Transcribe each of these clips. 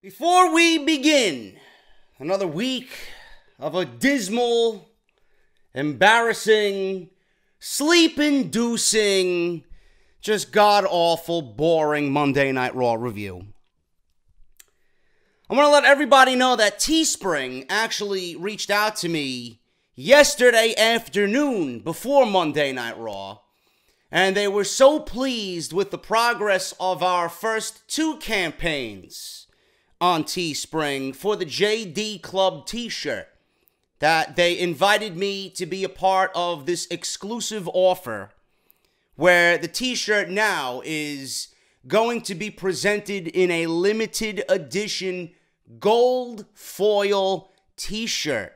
Before we begin, another week of a dismal, embarrassing, sleep-inducing, just god-awful, boring Monday Night Raw review. I want to let everybody know that Teespring actually reached out to me yesterday afternoon before Monday Night Raw, and they were so pleased with the progress of our first two campaigns on Teespring for the JD Club t-shirt that they invited me to be a part of this exclusive offer where the t-shirt now is going to be presented in a limited edition gold foil t-shirt.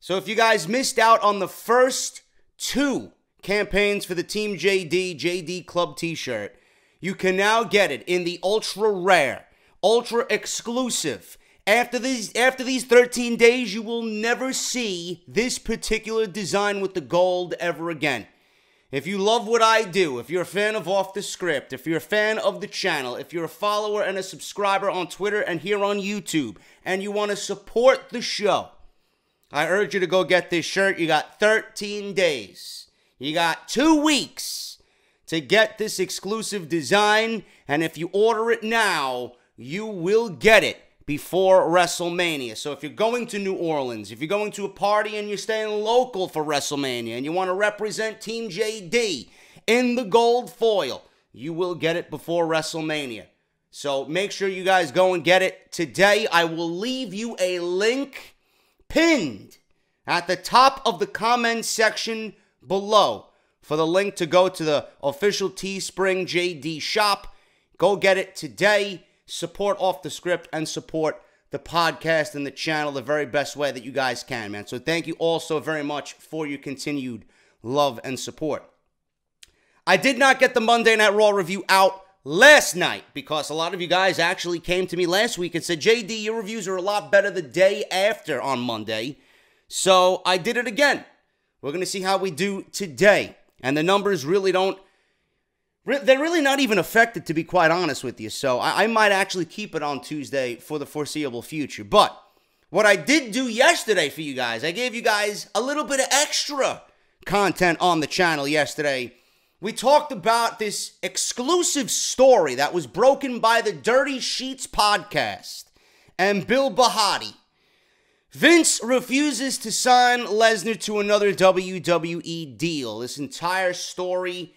So if you guys missed out on the first two campaigns for the Team JD Club t-shirt, you can now get it in the ultra rare, ultra exclusive. After these 13 days, you will never see this particular design with the gold ever again. If you love what I do, if you're a fan of Off the Script, if you're a fan of the channel, if you're a follower and a subscriber on Twitter and here on YouTube, and you want to support the show, I urge you to go get this shirt. You got 13 days. You got 2 weeks to get this exclusive design, and if you order it now, you will get it before WrestleMania. So if you're going to New Orleans, if you're going to a party and you're staying local for WrestleMania and you want to represent Team JD in the gold foil, you will get it before WrestleMania. So make sure you guys go and get it today. I will leave you a link pinned at the top of the comment section below for the link to go to the official Teespring JD shop. Go get it today. Support Off the Script and support the podcast and the channel the very best way that you guys can, man. So thank you all so very much for your continued love and support. I did not get the Monday Night Raw review out last night because a lot of you guys actually came to me last week and said, JD, your reviews are a lot better the day after on Monday. So I did it again. We're going to see how we do today. And the numbers really don't, they're really not even affected, to be quite honest with you. So I might actually keep it on Tuesday for the foreseeable future. But what I did do yesterday for you guys, I gave you guys a little bit of extra content on the channel yesterday. We talked about this exclusive story that was broken by the Dirty Sheets podcast and Bill Bahati. Vince refuses to sign Lesnar to another WWE deal. This entire story,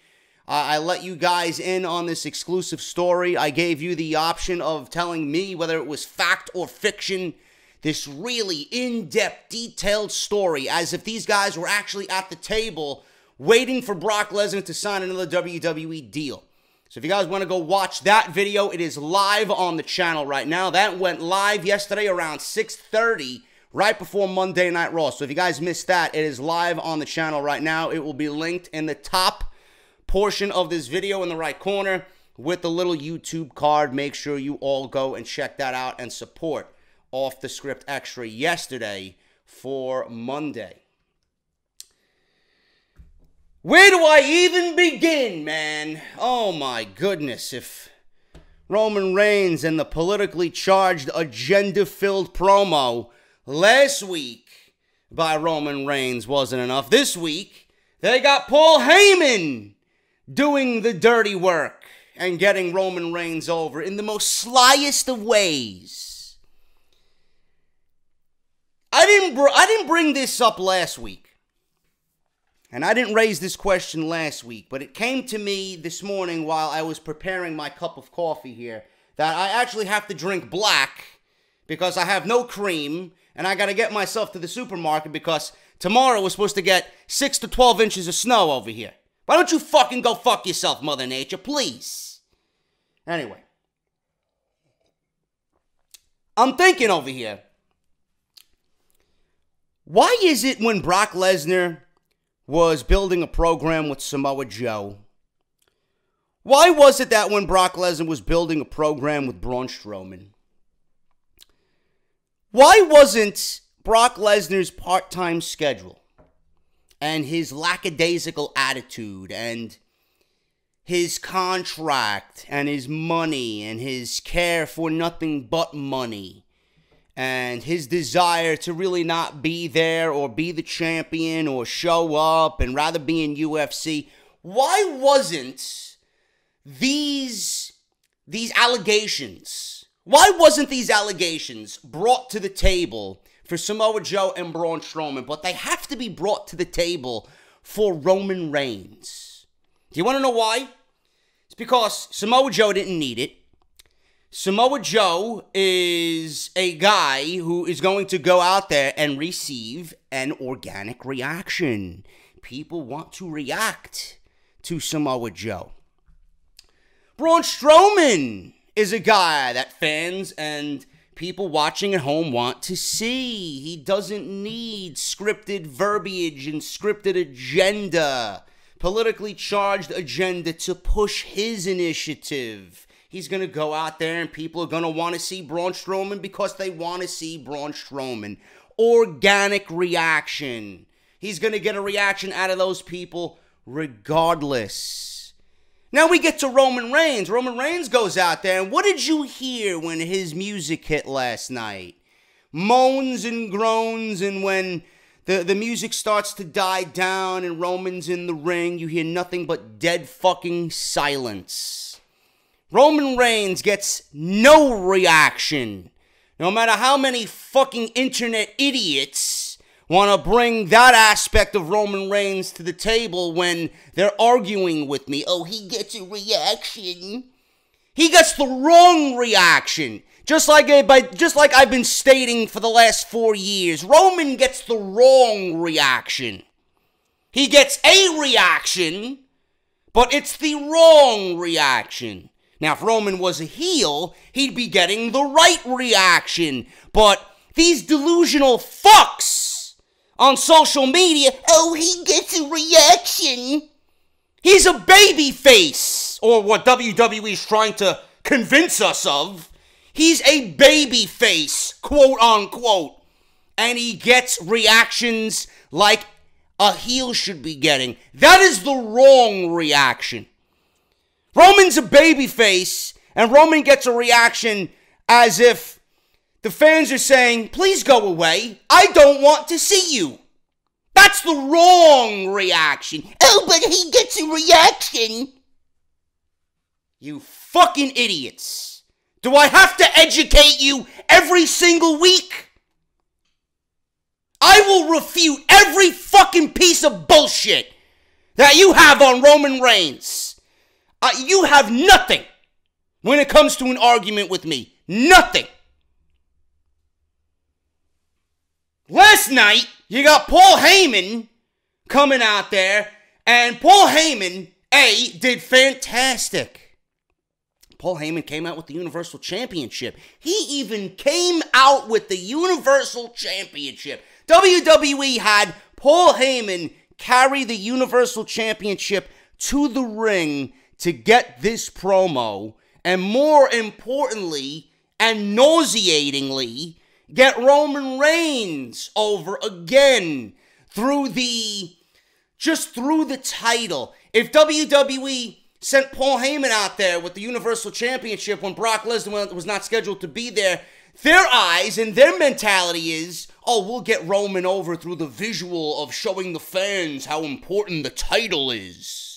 I let you guys in on this exclusive story. I gave you the option of telling me whether it was fact or fiction. This really in-depth, detailed story, as if these guys were actually at the table waiting for Brock Lesnar to sign another WWE deal. So if you guys want to go watch that video, it is live on the channel right now. That went live yesterday around 6:30, right before Monday Night Raw. So if you guys missed that, it is live on the channel right now. It will be linked in the top portion of this video in the right corner with the little YouTube card. Make sure you all go and check that out and support Off the Script Extra yesterday for Monday. Where do I even begin, man? Oh my goodness, if Roman Reigns and the politically charged, agenda-filled promo last week by Roman Reigns wasn't enough, this week they got Paul Heyman doing the dirty work and getting Roman Reigns over in the most slyest of ways. I didn't bring this up last week, and I didn't raise this question last week, but it came to me this morning while I was preparing my cup of coffee here that I actually have to drink black because I have no cream, and I got to get myself to the supermarket because tomorrow we're supposed to get 6 to 12 inches of snow over here. Why don't you fucking go fuck yourself, Mother Nature, please? Anyway. I'm thinking over here. Why is it when Brock Lesnar was building a program with Samoa Joe, why was it that when Brock Lesnar was building a program with Braun Strowman, why wasn't Brock Lesnar's part-time schedule and his lackadaisical attitude and his contract and his money and his care for nothing but money and his desire to really not be there or be the champion or show up and rather be in UFC, why wasn't these allegations brought to the table for Samoa Joe and Braun Strowman? But they have to be brought to the table for Roman Reigns. Do you want to know why? It's because Samoa Joe didn't need it. Samoa Joe is a guy who is going to go out there and receive an organic reaction. People want to react to Samoa Joe. Braun Strowman is a guy that fans and people watching at home want to see. He doesn't need scripted verbiage and scripted agenda, politically charged agenda to push his initiative. He's going to go out there and people are going to want to see Braun Strowman because they want to see Braun Strowman. Organic reaction. He's going to get a reaction out of those people regardless. Now we get to Roman Reigns. Roman Reigns goes out there, and what did you hear when his music hit last night? Moans and groans, and when the music starts to die down and Roman's in the ring, you hear nothing but dead fucking silence. Roman Reigns gets no reaction. No matter how many fucking internet idiots want to bring that aspect of Roman Reigns to the table when they're arguing with me. Oh, he gets a reaction. He gets the wrong reaction. Just like I've been stating for the last 4 years, Roman gets the wrong reaction. He gets a reaction, but it's the wrong reaction. Now, if Roman was a heel, he'd be getting the right reaction. But these delusional fucks on social media, oh, he gets a reaction. He's a baby face, or what WWE is trying to convince us of. He's a baby face, quote unquote. And he gets reactions like a heel should be getting. That is the wrong reaction. Roman's a babyface, and Roman gets a reaction as if the fans are saying, please go away, I don't want to see you. That's the wrong reaction. Oh, but he gets a reaction. You fucking idiots. Do I have to educate you every single week? I will refute every fucking piece of bullshit that you have on Roman Reigns. You have nothing when it comes to an argument with me. Nothing. Last night, you got Paul Heyman coming out there, and Paul Heyman, did fantastic. Paul Heyman came out with the Universal Championship. He even came out with the Universal Championship. WWE had Paul Heyman carry the Universal Championship to the ring to get this promo, and more importantly and nauseatingly, get Roman Reigns over again through the title. If WWE sent Paul Heyman out there with the Universal Championship when Brock Lesnar was not scheduled to be there, their eyes and their mentality is, oh, we'll get Roman over through the visual of showing the fans how important the title is.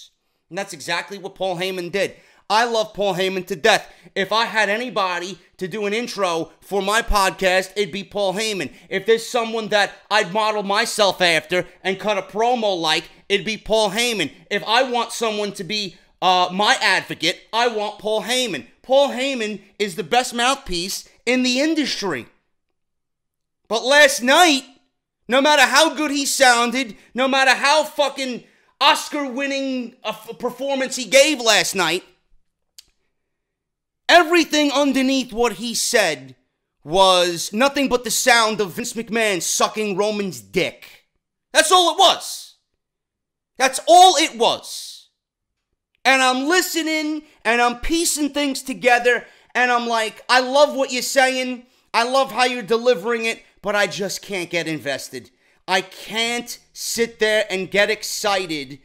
And that's exactly what Paul Heyman did. I love Paul Heyman to death. If I had anybody to do an intro for my podcast, it'd be Paul Heyman. If there's someone that I'd model myself after and cut a promo like, it'd be Paul Heyman. If I want someone to be my advocate, I want Paul Heyman. Paul Heyman is the best mouthpiece in the industry. But last night, no matter how good he sounded, no matter how fucking Oscar-winning performance he gave last night, everything underneath what he said was nothing but the sound of Vince McMahon sucking Roman's dick. That's all it was. That's all it was. And I'm listening, and I'm piecing things together, and I'm like, I love what you're saying, I love how you're delivering it, but I just can't get invested. I can't sit there and get excited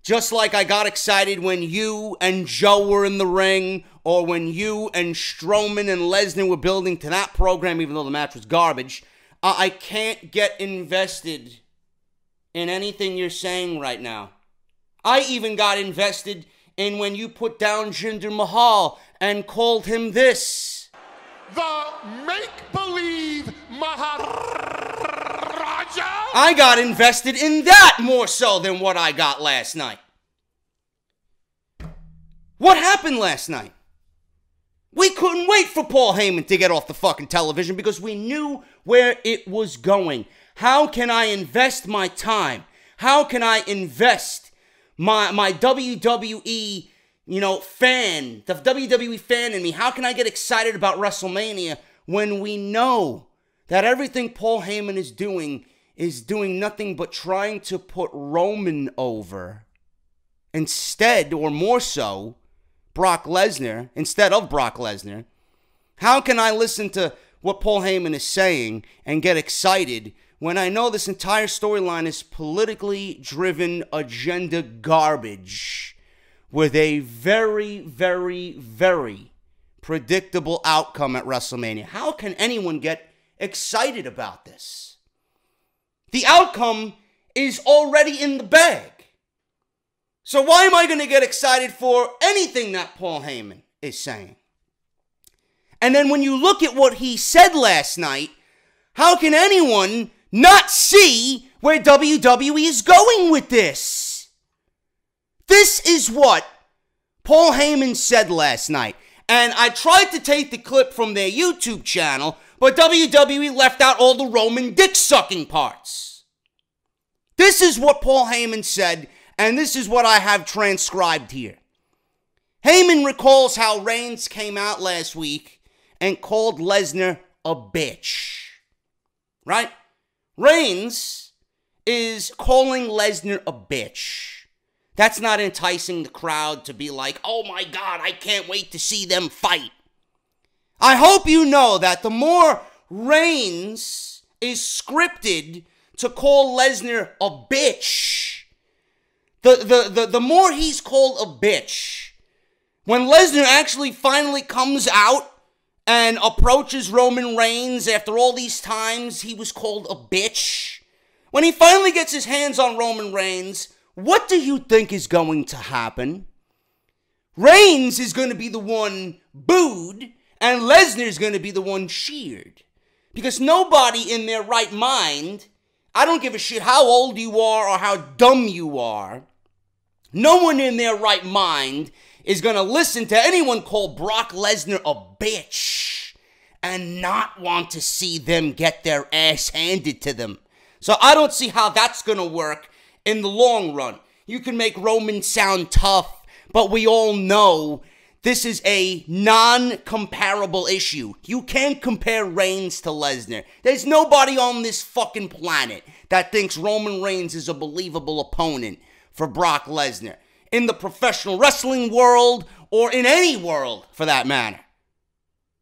Just like I got excited when you and Joe were in the ring, or when you and Strowman and Lesnar were building to that program, even though the match was garbage. I can't get invested in anything you're saying right now. I even got invested in when you put down Jinder Mahal and called him this. The make-believe Maharaja? I got invested in that more so than what I got last night. What happened last night? We couldn't wait for Paul Heyman to get off the fucking television because we knew where it was going. How can I invest my time? How can I invest my WWE, fan, the WWE fan in me? How can I get excited about WrestleMania when we know that everything Paul Heyman is doing nothing but trying to put Roman over instead, or more so, Brock Lesnar, instead of Brock Lesnar? How can I listen to what Paul Heyman is saying and get excited when I know this entire storyline is politically driven agenda garbage with a very, very, very predictable outcome at WrestleMania? How can anyone get excited about this? The outcome is already in the bag. So why am I going to get excited for anything that Paul Heyman is saying? And then when you look at what he said last night, how can anyone not see where WWE is going with this? This is what Paul Heyman said last night. And I tried to take the clip from their YouTube channel, but WWE left out all the Roman dick-sucking parts. This is what Paul Heyman said, and this is what I have transcribed here. Heyman recalls how Reigns came out last week and called Lesnar a bitch. Right? Reigns is calling Lesnar a bitch. That's not enticing the crowd to be like, oh my God, I can't wait to see them fight. I hope you know that the more Reigns is scripted to call Lesnar a bitch, the more he's called a bitch. When Lesnar actually finally comes out and approaches Roman Reigns after all these times he was called a bitch, when he finally gets his hands on Roman Reigns, what do you think is going to happen? Reigns is going to be the one booed, and Lesnar is going to be the one cheered. Because nobody in their right mind, I don't give a shit how old you are or how dumb you are, no one in their right mind is going to listen to anyone call Brock Lesnar a bitch and not want to see them get their ass handed to them. So I don't see how that's going to work in the long run. You can make Roman sound tough, but we all know this is a non-comparable issue. You can't compare Reigns to Lesnar. There's nobody on this fucking planet that thinks Roman Reigns is a believable opponent for Brock Lesnar. In the professional wrestling world, or in any world for that matter.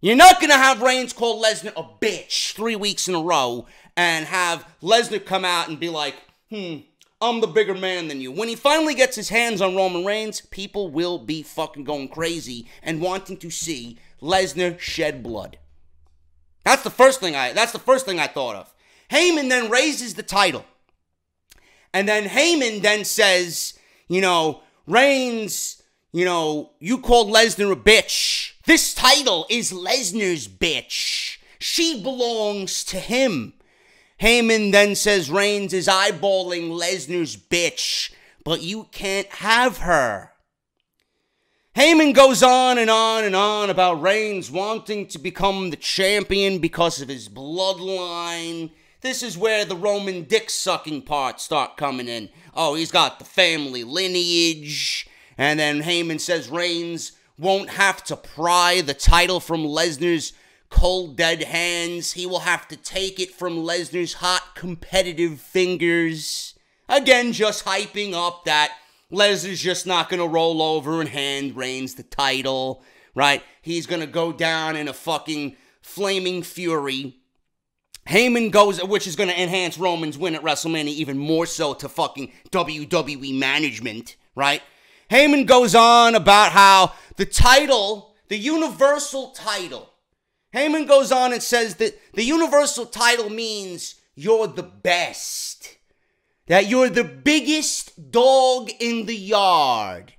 You're not going to have Reigns call Lesnar a bitch 3 weeks in a row and have Lesnar come out and be like, I'm the bigger man than you. When he finally gets his hands on Roman Reigns, people will be fucking going crazy and wanting to see Lesnar shed blood. That's the first thing I thought of. Heyman then raises the title. And then Heyman then says, Reigns, you called Lesnar a bitch. This title is Lesnar's bitch. She belongs to him. Heyman then says Reigns is eyeballing Lesnar's bitch, but you can't have her. Heyman goes on and on and on about Reigns wanting to become the champion because of his bloodline. This is where the Roman dick-sucking parts start coming in. Oh, he's got the family lineage. And then Heyman says Reigns won't have to pry the title from Lesnar's cold, dead hands. He will have to take it from Lesnar's hot, competitive fingers. Again, just hyping up that Lesnar's just not going to roll over and hand Reigns the title, right? He's going to go down in a fucking flaming fury. Heyman goes, which is going to enhance Roman's win at WrestleMania even more so to fucking WWE management. right? Heyman goes on about how the title, the universal title, Heyman goes on and says that the universal title means you're the best, that you're the biggest dog in the yard.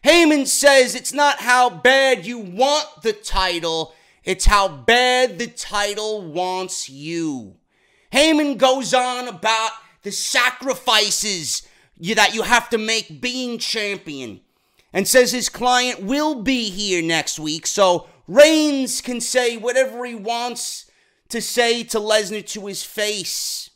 Heyman says it's not how bad you want the title, it's how bad the title wants you. Heyman goes on about the sacrifices that you have to make being champion, and says his client will be here next week, so Reigns can say whatever he wants to say to Lesnar to his face.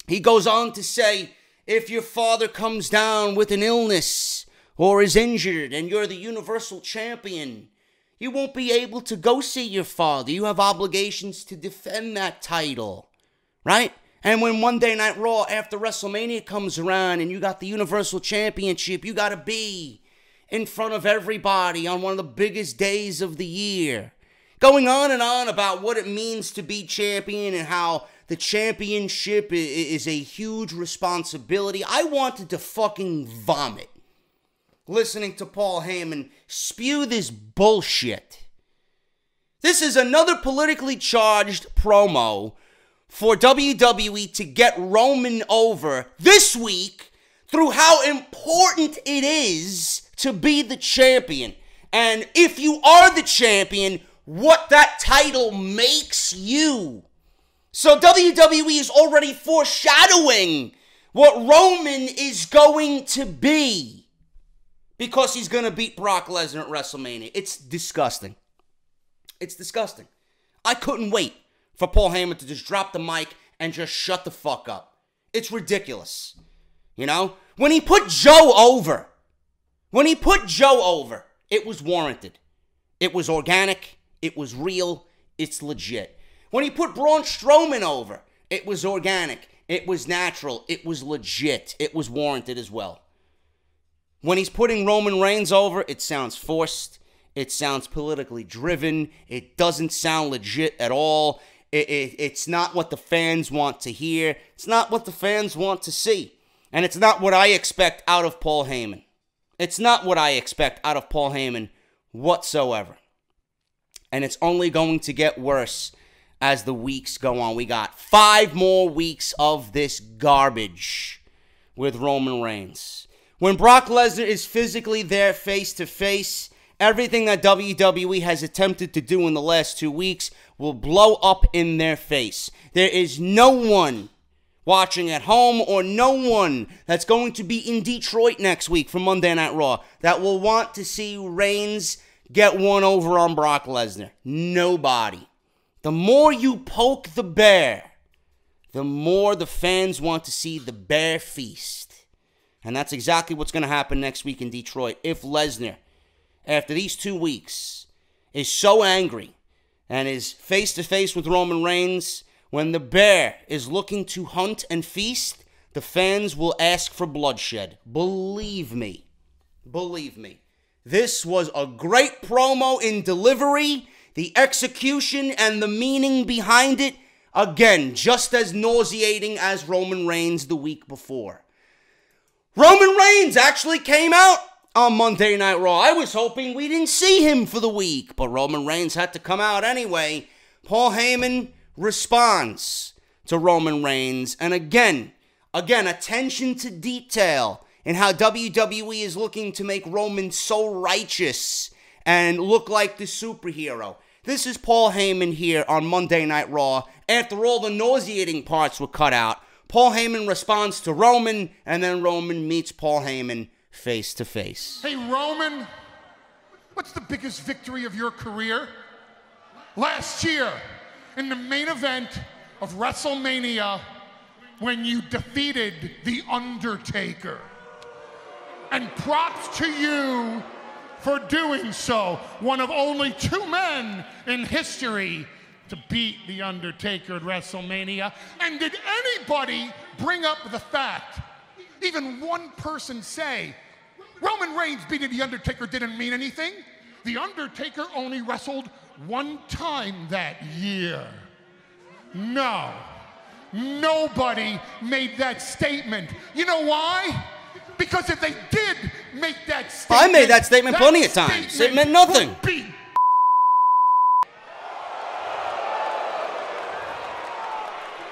He goes on to say, if your father comes down with an illness or is injured and you're the Universal Champion, you won't be able to go see your father. You have obligations to defend that title, right? And when Monday Night Raw after WrestleMania comes around and you got the Universal Championship, you got to be in front of everybody on one of the biggest days of the year. Going on and on about what it means to be champion and how the championship is a huge responsibility. I wanted to fucking vomit listening to Paul Heyman spew this bullshit. This is another politically charged promo for WWE to get Roman over this week through how important it is to be the champion. And if you are the champion, what that title makes you. So WWE is already foreshadowing what Roman is going to be because he's going to beat Brock Lesnar at WrestleMania. It's disgusting. It's disgusting. I couldn't wait for Paul Heyman to just drop the mic and just shut the fuck up. It's ridiculous. You know? When he put Joe over, it was warranted. It was organic. It was real. It's legit. When he put Braun Strowman over, it was organic. It was natural. It was legit. It was warranted as well. When he's putting Roman Reigns over, it sounds forced. It sounds politically driven. It doesn't sound legit at all. It's not what the fans want to hear. It's not what the fans want to see. And it's not what I expect out of Paul Heyman. It's not what I expect out of Paul Heyman whatsoever. And it's only going to get worse as the weeks go on. We got 5 more weeks of this garbage with Roman Reigns. When Brock Lesnar is physically there face to face, everything that WWE has attempted to do in the last 2 weeks will blow up in their face. There is no one watching at home or no one that's going to be in Detroit next week for Monday Night Raw that will want to see Reigns get one over on Brock Lesnar. Nobody. The more you poke the bear, the more the fans want to see the bear feast. And that's exactly what's going to happen next week in Detroit. If Lesnar, after these 2 weeks, is so angry and is face-to-face with Roman Reigns, when the bear is looking to hunt and feast, the fans will ask for bloodshed. Believe me. Believe me. This was a great promo in delivery, the execution, and the meaning behind it. Again, just as nauseating as Roman Reigns the week before. Roman Reigns actually came out on Monday Night Raw. I was hoping we didn't see him for the week, but Roman Reigns had to come out anyway. Paul Heyman responds to Roman Reigns, and again, attention to detail in how WWE is looking to make Roman so righteous and look like the superhero. This is Paul Heyman here on Monday Night Raw. After all the nauseating parts were cut out, Paul Heyman responds to Roman, and then Roman meets Paul Heyman face to face. Hey, Roman, what's the biggest victory of your career? Last year, in the main event of WrestleMania, when you defeated The Undertaker. And props to you for doing so. One of only 2 men in history to beat The Undertaker at WrestleMania. And did anybody bring up the fact, even one person say, Roman Reigns beating The Undertaker didn't mean anything? The Undertaker only wrestled 1 time that year. No, nobody made that statement. You know why? Because if they did make that statement... I made that statement plenty of times. It meant nothing.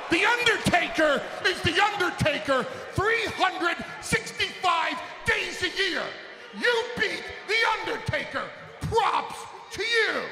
The Undertaker is The Undertaker 365 days a year. You beat The Undertaker. Props to you.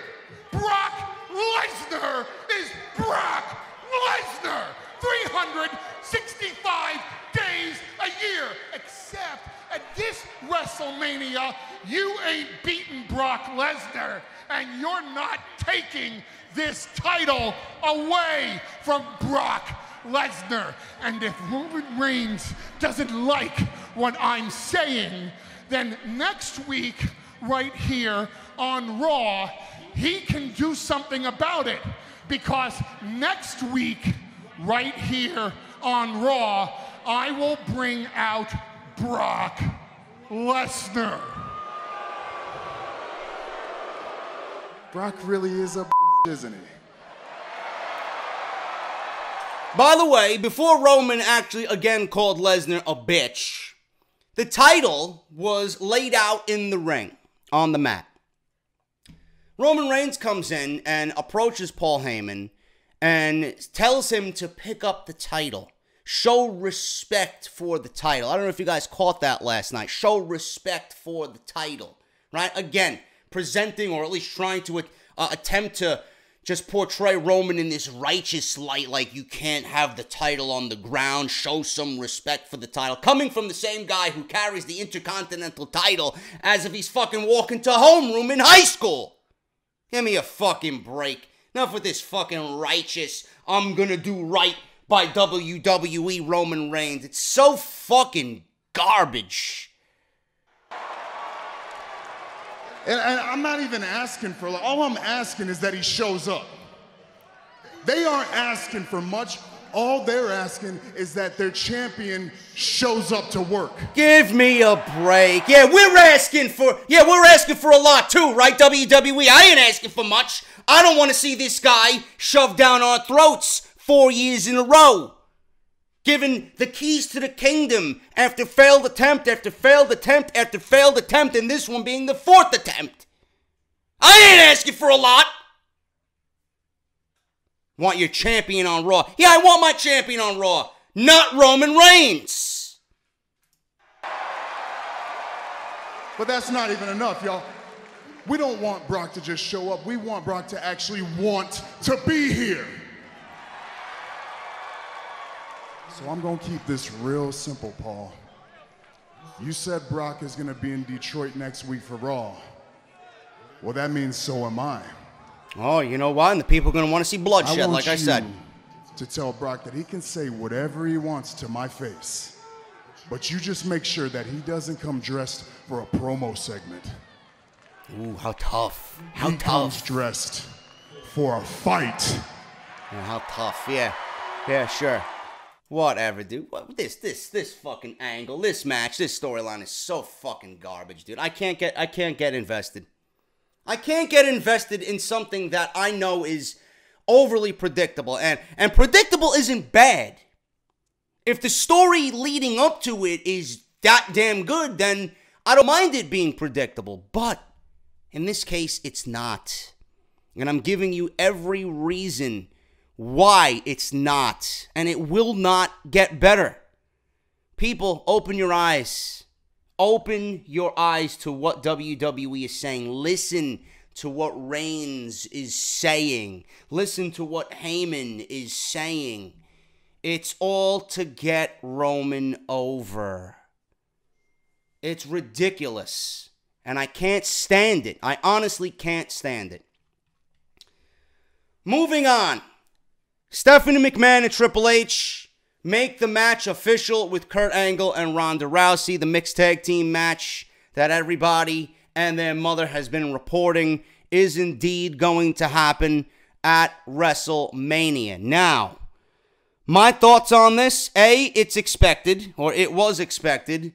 Brock Lesnar is Brock Lesnar. 365 days a year. Except at this WrestleMania, you ain't beating Brock Lesnar. And you're not taking this title away from Brock Lesnar. And if Roman Reigns doesn't like what I'm saying, then next week, right here on Raw, he can do something about it. Because next week, right here on Raw, I will bring out Brock Lesnar. Brock really is a isn't he? By the way, before Roman actually again called Lesnar a bitch, the title was laid out in the ring, on the mat. Roman Reigns comes in and approaches Paul Heyman and tells him to pick up the title. Show respect for the title. I don't know if you guys caught that last night. Show respect for the title, right? Again, presenting or at least trying to attempt to just portray Roman in this righteous light, like you can't have the title on the ground, show some respect for the title. Coming from the same guy who carries the Intercontinental title as if he's fucking walking to homeroom in high school. Give me a fucking break. Enough with this fucking righteous, I'm gonna do right by WWE Roman Reigns. It's so fucking garbage. And I'm not even asking for, all I'm asking is that he shows up. They aren't asking for much. All they're asking is that their champion shows up to work. Give me a break. Yeah, we're asking for a lot too, right, WWE? I ain't asking for much. I don't want to see this guy shoved down our throats 4 years in a row. Given the keys to the kingdom after failed attempt, after failed attempt, after failed attempt, and this one being the fourth attempt. I ain't asking for a lot. Want your champion on Raw. Yeah, I want my champion on Raw, not Roman Reigns. But that's not even enough, y'all. We don't want Brock to just show up. We want Brock to actually want to be here. So I'm going to keep this real simple, Paul. You said Brock is going to be in Detroit next week for Raw. Well, that means so am I. Oh, you know why? And the people are going to want to see bloodshed, like I said. To tell Brock that he can say whatever he wants to my face. But you just make sure that he doesn't come dressed for a promo segment. Ooh, how tough. How he tough. Comes dressed for a fight. Yeah, how tough. Yeah, sure. Whatever, dude. This fucking angle, this match, this storyline is so fucking garbage, dude. I can't get invested. I can't get invested in something that I know is overly predictable. And predictable isn't bad. If the story leading up to it is that damn good, then I don't mind it being predictable. But in this case, it's not. And I'm giving you every reason why it's not, and it will not get better. People, open your eyes. Open your eyes to what WWE is saying. Listen to what Reigns is saying. Listen to what Heyman is saying. It's all to get Roman over. It's ridiculous, and I can't stand it. I honestly can't stand it. Moving on. Stephanie McMahon and Triple H make the match official with Kurt Angle and Ronda Rousey, the mixed tag team match that everybody and their mother has been reporting is indeed going to happen at WrestleMania. Now, my thoughts on this: A, it's expected, or it was expected.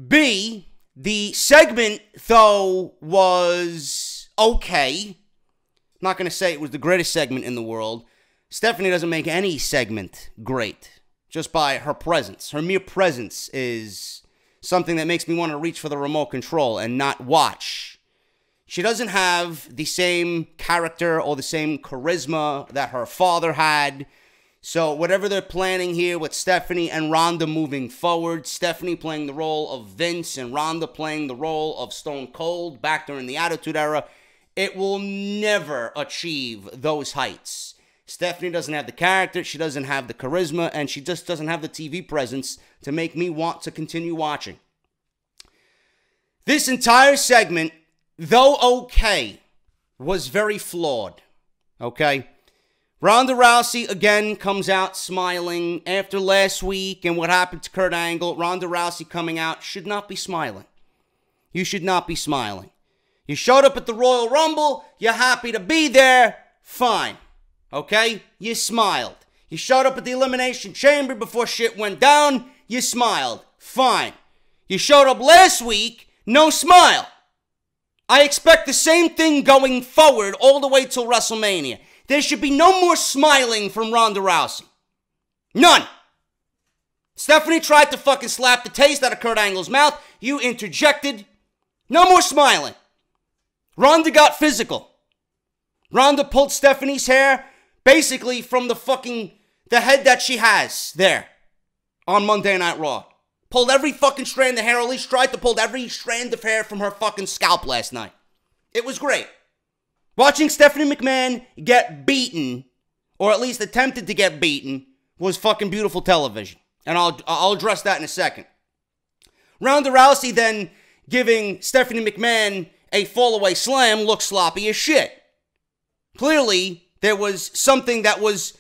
B, the segment, though, was okay. I'm not going to say it was the greatest segment in the world. Stephanie doesn't make any segment great just by her presence. Her mere presence is something that makes me want to reach for the remote control and not watch. She doesn't have the same character or the same charisma that her father had. So whatever they're planning here with Stephanie and Ronda moving forward, Stephanie playing the role of Vince and Ronda playing the role of Stone Cold back during the Attitude Era, it will never achieve those heights. Stephanie doesn't have the character, she doesn't have the charisma, and she just doesn't have the TV presence to make me want to continue watching. This entire segment, though okay, was very flawed, okay? Ronda Rousey, again, comes out smiling. After last week and what happened to Kurt Angle, Ronda Rousey coming out should not be smiling. You should not be smiling. You showed up at the Royal Rumble, you're happy to be there, fine. Okay? You smiled. You showed up at the Elimination Chamber before shit went down, you smiled, fine. You showed up last week, no smile. I expect the same thing going forward all the way till WrestleMania. There should be no more smiling from Ronda Rousey. None. Stephanie tried to fucking slap the taste out of Kurt Angle's mouth. You interjected. No more smiling. Ronda got physical. Ronda pulled Stephanie's hair basically from the head that she has there on Monday Night Raw. Pulled every fucking strand of hair, or at least tried to pull every strand of hair from her fucking scalp last night. It was great. Watching Stephanie McMahon get beaten, or at least attempted to get beaten, was fucking beautiful television. And I'll address that in a second. Ronda Rousey then giving Stephanie McMahon a fallaway slam looks sloppy as shit. Clearly, there was something that was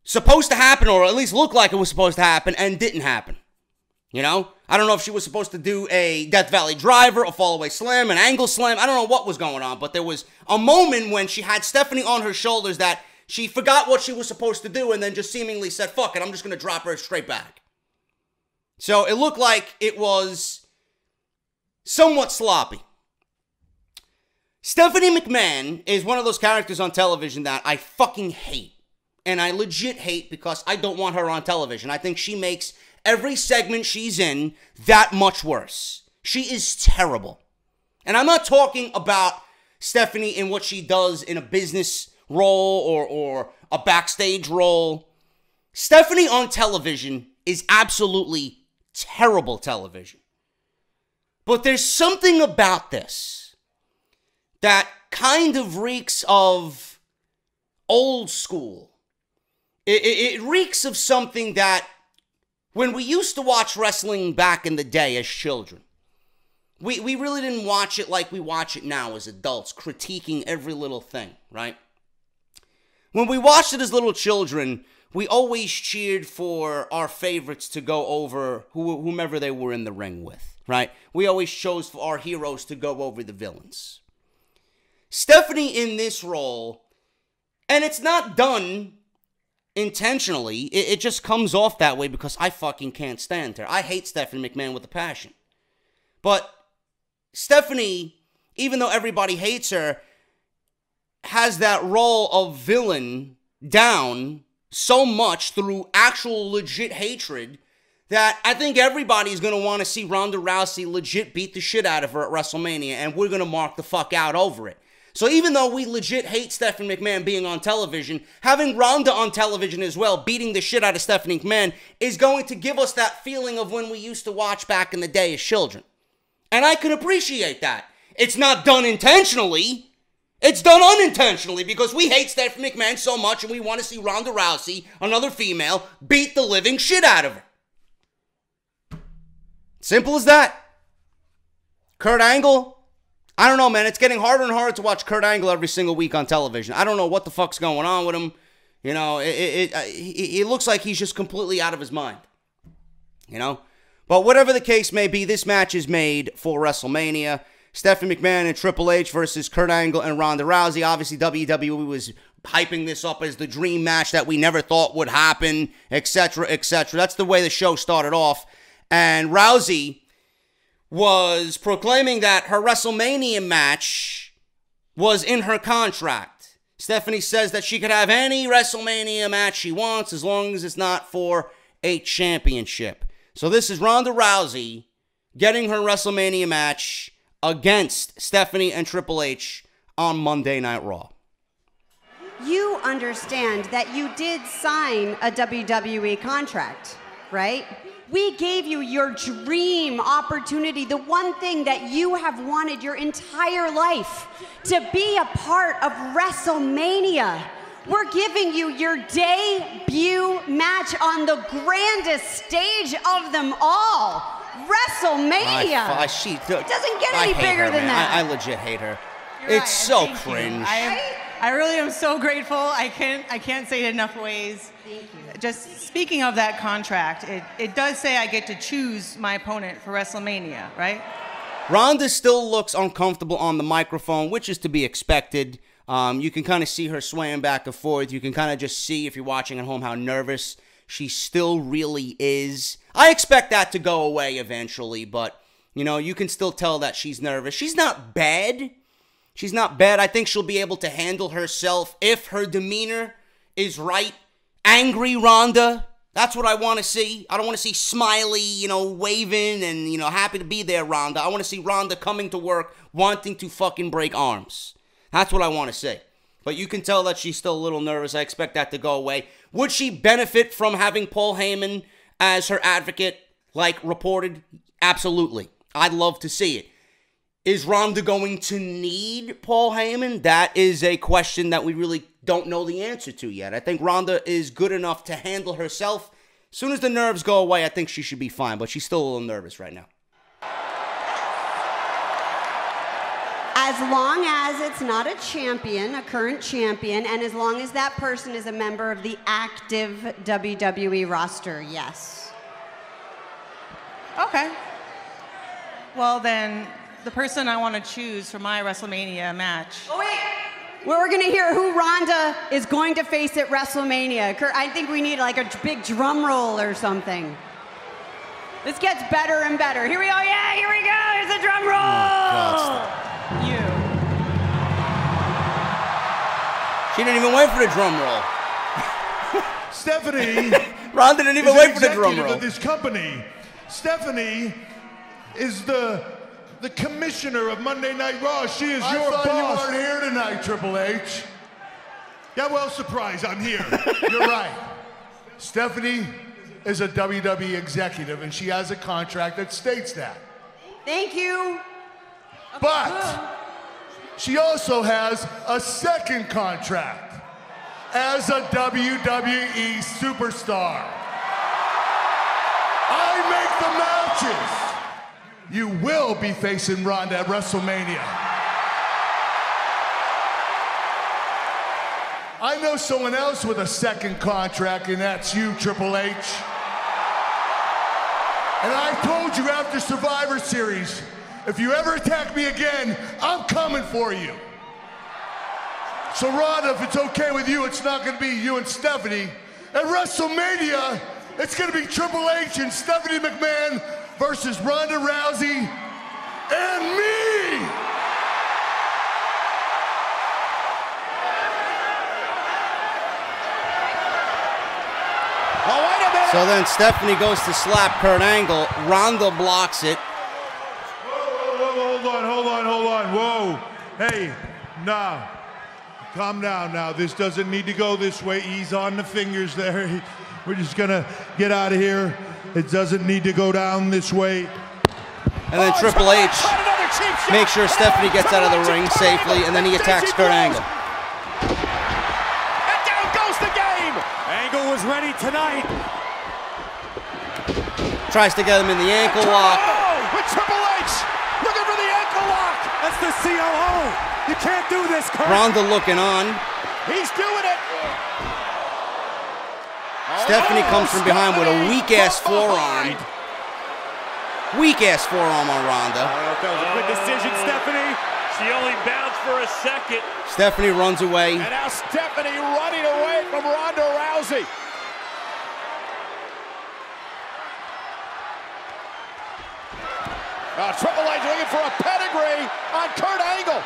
supposed to happen, or at least looked like it was supposed to happen, and didn't happen. You know? I don't know if she was supposed to do a Death Valley Driver, a fallaway slam, an angle slam. I don't know what was going on, but there was a moment when she had Stephanie on her shoulders that she forgot what she was supposed to do and then just seemingly said, fuck it, I'm just going to drop her straight back. So it looked like it was somewhat sloppy. Stephanie McMahon is one of those characters on television that I fucking hate. And I legit hate because I don't want her on television. I think she makes every segment she's in that much worse. She is terrible. And I'm not talking about Stephanie in what she does in a business role or a backstage role. Stephanie on television is absolutely terrible television. But there's something about this that kind of reeks of old school. It reeks of something that when we used to watch wrestling back in the day as children, we really didn't watch it like we watch it now as adults, critiquing every little thing, right? When we watched it as little children, we always cheered for our favorites to go over whomever they were in the ring with, right? We always chose for our heroes to go over the villains. Stephanie in this role, and it's not done intentionally, it just comes off that way because I fucking can't stand her. I hate Stephanie McMahon with a passion. But Stephanie, even though everybody hates her, has that role of villain down so much through actual legit hatred that I think everybody's going to want to see Ronda Rousey legit beat the shit out of her at WrestleMania, and we're going to mark the fuck out over it. So even though we legit hate Stephanie McMahon being on television, having Ronda on television as well, beating the shit out of Stephanie McMahon, is going to give us that feeling of when we used to watch back in the day as children. And I can appreciate that. It's not done intentionally. It's done unintentionally because we hate Stephanie McMahon so much and we want to see Ronda Rousey, another female, beat the living shit out of her. Simple as that. Kurt Angle, I don't know, man. It's getting harder and harder to watch Kurt Angle every single week on television. I don't know what the fuck's going on with him. You know, it looks like he's just completely out of his mind. You know? But whatever the case may be, this match is made for WrestleMania. Stephanie McMahon and Triple H versus Kurt Angle and Ronda Rousey. Obviously, WWE was hyping this up as the dream match that we never thought would happen, etc., etc. That's the way the show started off. And Rousey was proclaiming that her WrestleMania match was in her contract. Stephanie says that she could have any WrestleMania match she wants as long as it's not for a championship. So this is Ronda Rousey getting her WrestleMania match against Stephanie and Triple H on Monday Night Raw. You understand that you did sign a WWE contract, right? We gave you your dream opportunity, the one thing that you have wanted your entire life, to be a part of WrestleMania. We're giving you your debut match on the grandest stage of them all, WrestleMania. It doesn't get any bigger than that. I legit hate her. You're it's right, so cringe. I really am so grateful. I can't say it enough ways. Thank you. Just speaking of that contract, it does say I get to choose my opponent for WrestleMania, right? Ronda still looks uncomfortable on the microphone, which is to be expected. You can kind of see her swaying back and forth. You can kind of just see, if you're watching at home, how nervous she still really is. I expect that to go away eventually, but, you know, you can still tell that she's nervous. She's not bad. She's not bad. I think she'll be able to handle herself if her demeanor is right. Angry Ronda. That's what I want to see. I don't want to see smiley, you know, waving and, you know, happy to be there, Ronda. I want to see Ronda coming to work wanting to fucking break arms. That's what I want to see. But you can tell that she's still a little nervous. I expect that to go away. Would she benefit from having Paul Heyman as her advocate, like reported? Absolutely. I'd love to see it. Is Ronda going to need Paul Heyman? That is a question that we really don't know the answer to yet. I think Ronda is good enough to handle herself. As soon as the nerves go away, I think she should be fine, but she's still a little nervous right now. As long as it's not a champion, a current champion, and as long as that person is a member of the active WWE roster, yes. Okay. Well, then, the person I want to choose for my WrestleMania match. Oh, wait. We're going to hear who Ronda is going to face at WrestleMania. Kurt, I think we need like a big drum roll or something. This gets better and better. Here we go. Yeah, here we go. Here's the drum roll. Oh, God. You. She didn't even wait for the drum roll. Stephanie Ronda didn't even wait for the drum executive roll. of this company. Stephanie is the commissioner of Monday Night Raw. She is your boss. I thought you weren't here tonight, Triple H. Yeah, well, surprise, I'm here. You're right. Stephanie is a WWE executive, and she has a contract that states that. Thank you. But she also has a second contract as a WWE superstar. I make the matches. You will be facing Ronda at WrestleMania. I know someone else with a second contract, and that's you, Triple H. And I told you after Survivor Series, if you ever attack me again, I'm coming for you. So Ronda, if it's okay with you, it's not gonna be you and Stephanie. At WrestleMania, it's gonna be Triple H and Stephanie McMahon versus Ronda Rousey and me! Oh, wait a minute! So then Stephanie goes to slap Kurt Angle. Ronda blocks it. Hold on. Whoa. Hey, nah. Calm down now. This doesn't need to go this way. Ease on the fingers there. We're just gonna get out of here. It doesn't need to go down this way. And then Triple H makes sure Stephanie gets out of the ring safely, and then he attacks Kurt Angle. And down goes the game! Angle was ready tonight. Tries to get him in the ankle lock. Oh, with Triple H looking for the ankle lock. That's the COO. You can't do this, Kurt. Ronda looking on. He's doing it. Stephanie comes from behind with a weak-ass forearm. Weak-ass forearm on Ronda. I don't know if that was a good decision, Stephanie. She only bounced for a second. Stephanie runs away. And now Stephanie running away from Ronda Rousey. Triple H looking for a pedigree on Kurt Angle.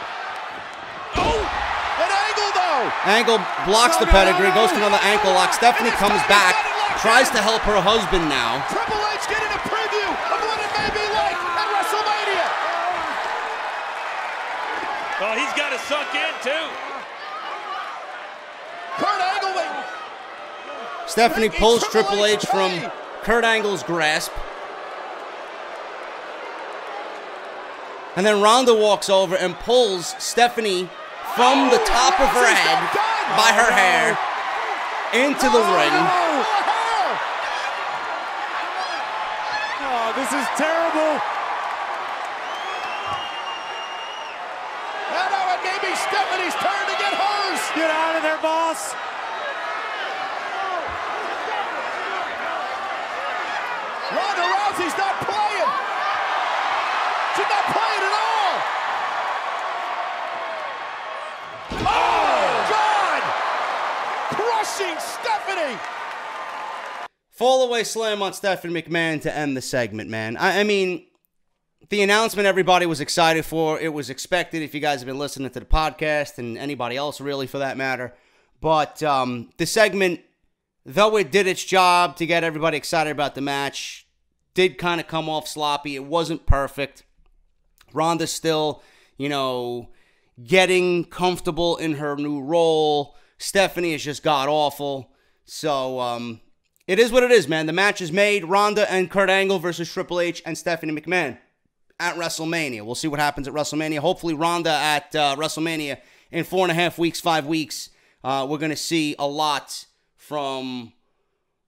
Oh, an Angle though. Angle blocks the pedigree, goes to another ankle lock. Stephanie comes back, tries to help her husband now. Triple H getting a preview of what it may be like got it sunk in, too. Kurt Angle. Stephanie pulls Triple H from Kurt Angle's grasp. And then Ronda walks over and pulls Stephanie from the top of her head by her hair into the ring. Oh, this is terrible. And now it may be Stephanie's turn to get hers. Get out of there, boss. Ronda Rousey's not playing. She's not playing at all. Oh, God! Crushing Stephanie. Fallaway slam on Stephanie McMahon to end the segment, man. I mean, the announcement everybody was excited for. It was expected if you guys have been listening to the podcast and anybody else really for that matter. But the segment, though it did its job to get everybody excited about the match, did kind of come off sloppy. It wasn't perfect. Ronda's still, getting comfortable in her new role. Stephanie is just god-awful. So, it is what it is, man. The match is made. Ronda and Kurt Angle versus Triple H and Stephanie McMahon at WrestleMania. We'll see what happens at WrestleMania. Hopefully, Ronda at WrestleMania in 4.5 weeks, 5 weeks. We're going to see a lot from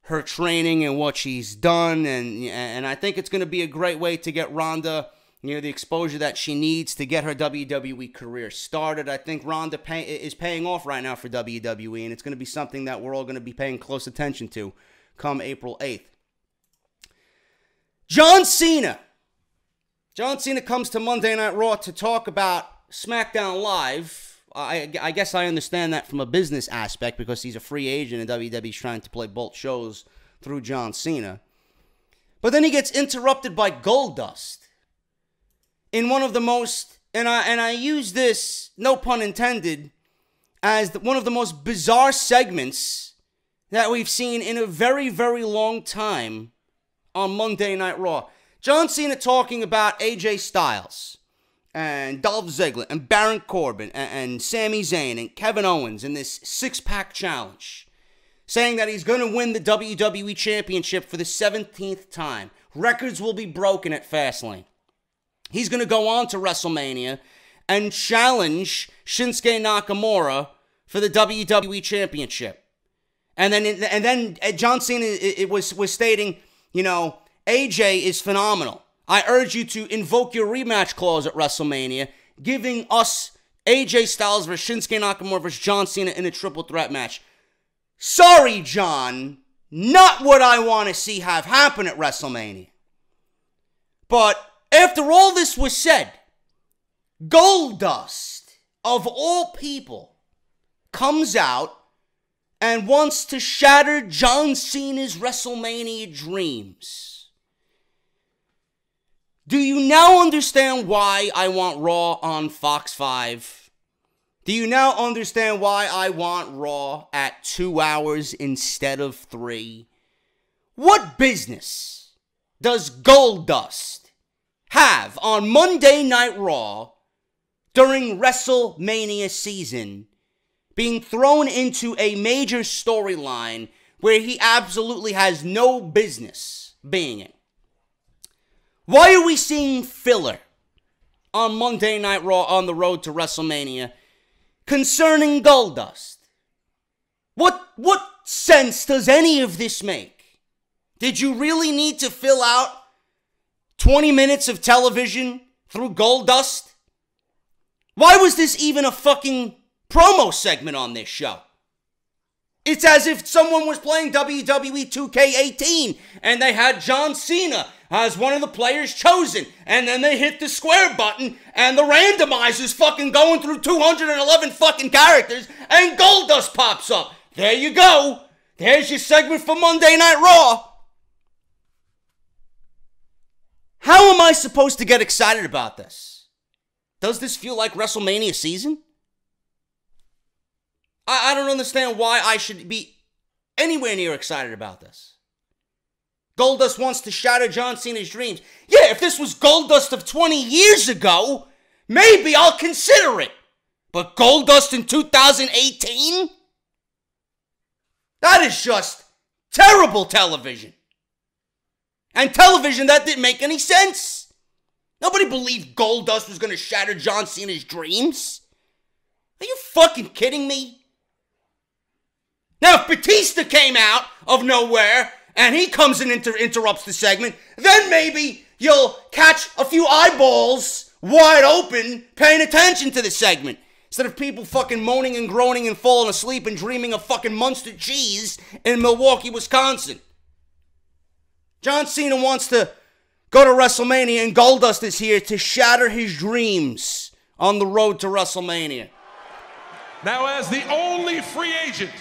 her training and what she's done. And I think it's going to be a great way to get Ronda, the exposure that she needs to get her WWE career started. I think Ronda is paying off right now for WWE, and it's going to be something that we're all going to be paying close attention to come April 8th. John Cena. John Cena comes to Monday Night Raw to talk about SmackDown Live. I guess I understand that from a business aspect because he's a free agent and WWE's trying to play both shows through John Cena. But then he gets interrupted by Goldust in one of the most, and I use this, no pun intended, as one of the most bizarre segments that we've seen in a very, very long time on Monday Night Raw. John Cena talking about AJ Styles and Dolph Ziggler and Baron Corbin and Sami Zayn and Kevin Owens in this six-pack challenge, saying that he's going to win the WWE Championship for the 17th time. Records will be broken at Fastlane. He's going to go on to WrestleMania and challenge Shinsuke Nakamura for the WWE Championship. And then John Cena was stating, AJ is phenomenal. I urge you to invoke your rematch clause at WrestleMania, giving us AJ Styles versus Shinsuke Nakamura versus John Cena in a triple threat match. Sorry, John, not what I want to see have happen at WrestleMania. But after all this was said, Goldust, of all people, comes out and wants to shatter John Cena's WrestleMania dreams. Do you now understand why I want Raw on Fox 5? Do you now understand why I want Raw at 2 hours instead of 3? What business does Goldust have on Monday Night Raw during WrestleMania season, being thrown into a major storyline where he absolutely has no business being in? Why are we seeing filler on Monday Night Raw on the road to WrestleMania concerning Goldust? What sense does any of this make? Did you really need to fill out 20 minutes of television through Goldust? Why was this even a fucking promo segment on this show? It's as if someone was playing WWE 2K18 and they had John Cena as one of the players chosen, and then they hit the square button and the randomizer's fucking going through 211 fucking characters and Goldust pops up. There you go. There's your segment for Monday Night Raw. How am I supposed to get excited about this? Does this feel like WrestleMania season? I don't understand why I should be anywhere near excited about this. Goldust wants to shatter John Cena's dreams. Yeah, if this was Goldust of 20 years ago, maybe I'll consider it. But Goldust in 2018? That is just terrible television. And television that didn't make any sense. Nobody believed Goldust was going to shatter John Cena's dreams. Are you fucking kidding me? Now, if Batista came out of nowhere and he comes and interrupts the segment, then maybe you'll catch a few eyeballs wide open paying attention to the segment. Instead of people fucking moaning and groaning and falling asleep and dreaming of fucking Munster cheese in Milwaukee, Wisconsin. John Cena wants to go to WrestleMania and Goldust is here to shatter his dreams on the road to WrestleMania. Now, as the only free agent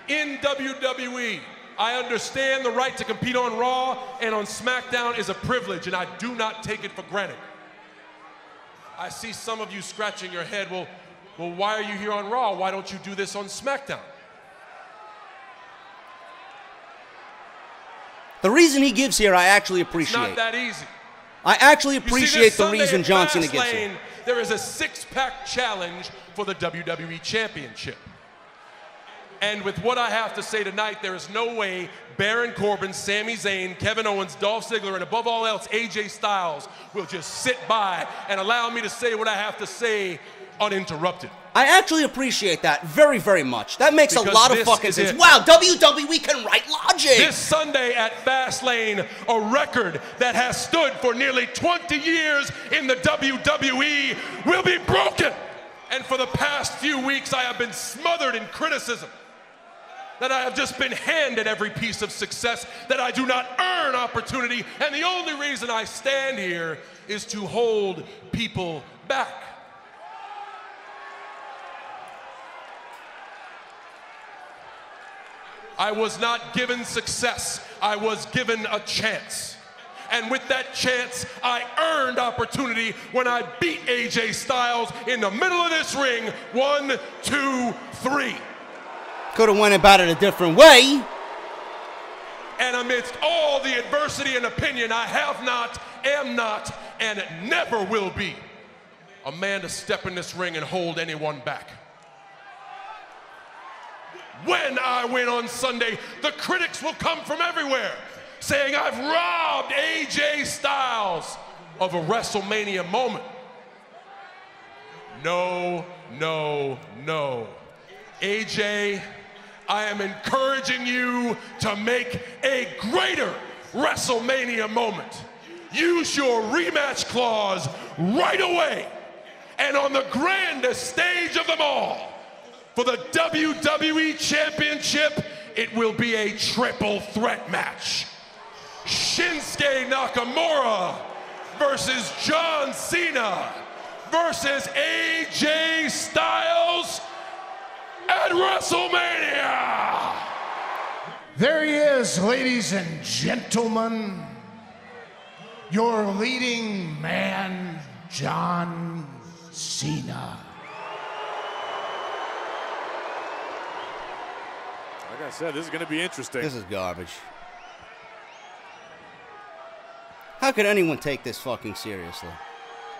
in WWE, I understand the right to compete on Raw and on SmackDown is a privilege, and I do not take it for granted. I see some of you scratching your head, well, why are you here on Raw? Why don't you do this on SmackDown? The reason he gives here, I actually appreciate. It's not that easy. I actually appreciate the reason John Cena gives here. here. There is a six-pack challenge for the WWE Championship. And with what I have to say tonight, there is no way Baron Corbin, Sami Zayn, Kevin Owens, Dolph Ziggler, and above all else, AJ Styles will just sit by and allow me to say what I have to say uninterrupted. I actually appreciate that very, very much. That makes Because a lot of fucking sense. Wow, WWE can write logic. This Sunday at Fastlane, a record that has stood for nearly 20 years in the WWE will be broken. And for the past few weeks, I have been smothered in criticism that I have just been handed every piece of success, that I do not earn opportunity, and the only reason I stand here is to hold people back. I was not given success, I was given a chance. And with that chance, I earned opportunity when I beat AJ Styles in the middle of this ring. 1, 2, 3. Could have went about it a different way. And amidst all the adversity and opinion, I have not, am not, and never will be a man to step in this ring and hold anyone back. When I win on Sunday, the critics will come from everywhere saying I've robbed AJ Styles of a WrestleMania moment. No, no, no. AJ, I am encouraging you to make a greater WrestleMania moment. Use your rematch clause right away and on the grandest stage of them all. For the WWE Championship, it will be a triple threat match. Shinsuke Nakamura versus John Cena versus AJ Styles at WrestleMania. There he is, ladies and gentlemen, your leading man, John Cena. Like I said, this is going to be interesting. This is garbage. How could anyone take this fucking seriously?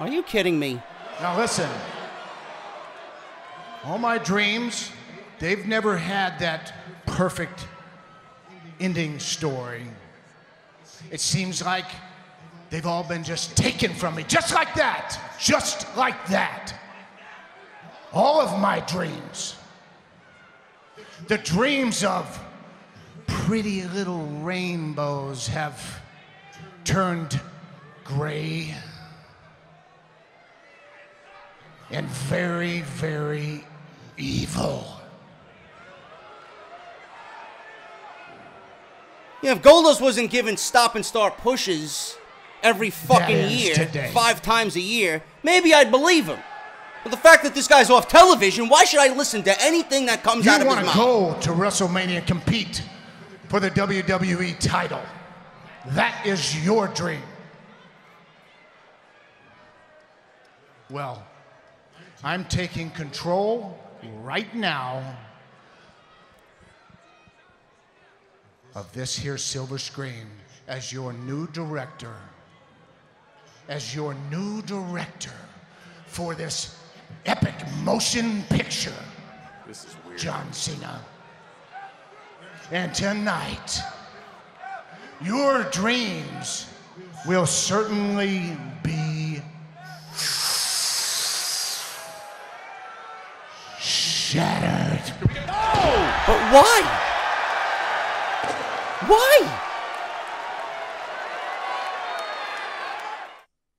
Are you kidding me? Now listen, all my dreams, they've never had that perfect ending story. It seems like they've all been just taken from me, just like that, just like that. All of my dreams, the dreams of pretty little rainbows have turned gray and very, very evil. Yeah, if Goldust wasn't given stop and start pushes every fucking year, today. 5 times a year, maybe I'd believe him. But the fact that this guy's off television, why should I listen to anything that comes out of his mouth? You want to go to WrestleMania and compete for the WWE title. That is your dream. Well, I'm taking control right now of this here silver screen as your new director. As your new director for this epic motion picture, This is weird. John Cena. And tonight, your dreams will certainly be shattered. But why? Why?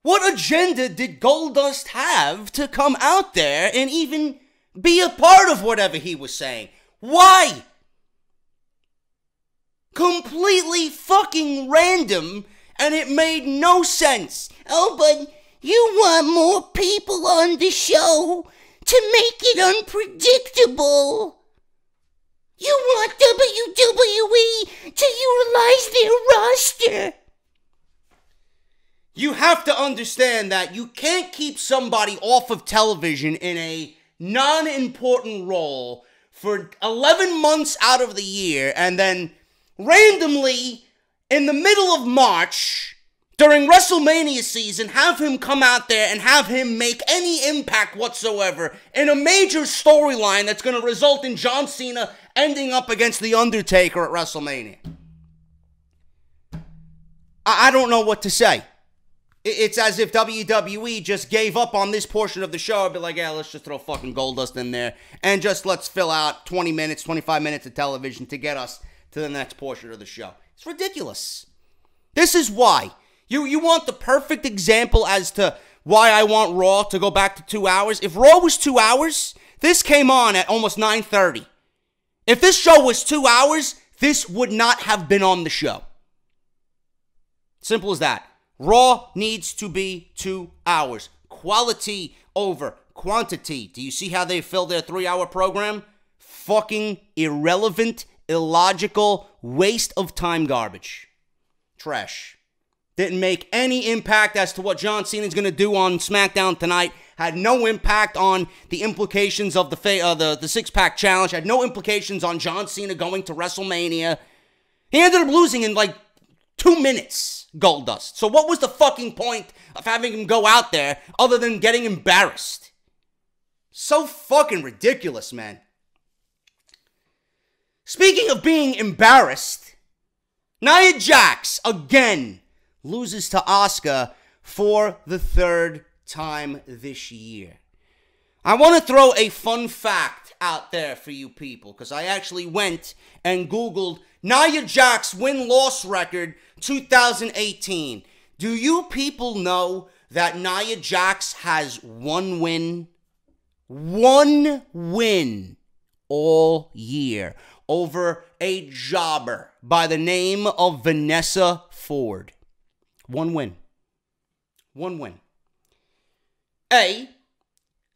What agenda did Goldust have to come out there and even be a part of whatever he was saying? Why? Completely fucking random, and it made no sense. Oh, but you want more people on the show to make it unpredictable. You want WWE to utilize their roster. You have to understand that you can't keep somebody off of television in a non-important role for 11 months out of the year and then randomly in the middle of March during WrestleMania season have him come out there and have him make any impact whatsoever in a major storyline that's going to result in John Cena ending up against The Undertaker at WrestleMania. I don't know what to say. It's as if WWE just gave up on this portion of the show and be like, yeah, let's just throw fucking Goldust in there and just let's fill out 20 minutes, 25 minutes of television to get us to the next portion of the show. It's ridiculous. This is why. You want the perfect example as to why I want Raw to go back to 2 hours? If Raw was 2 hours, this came on at almost 9:30. If this show was 2 hours, this would not have been on the show. Simple as that. Raw needs to be 2 hours. Quality over quantity. Do you see how they fill their 3-hour program? Fucking irrelevant, illogical, waste of time garbage. Trash. Didn't make any impact as to what John Cena's going to do on SmackDown tonight. Had no impact on the implications of the six-pack challenge. Had no implications on John Cena going to WrestleMania. He ended up losing in like 2 minutes, Goldust. So what was the fucking point of having him go out there other than getting embarrassed? So fucking ridiculous, man. Speaking of being embarrassed, Nia Jax again loses to Asuka for the 3rd time this year. I want to throw a fun fact out there for you people because I actually went and Googled Nia Jax win-loss record 2018. Do you people know that Nia Jax has 1 win? 1 win all year over a jobber by the name of Vanessa Ford. 1 win. 1 win. A,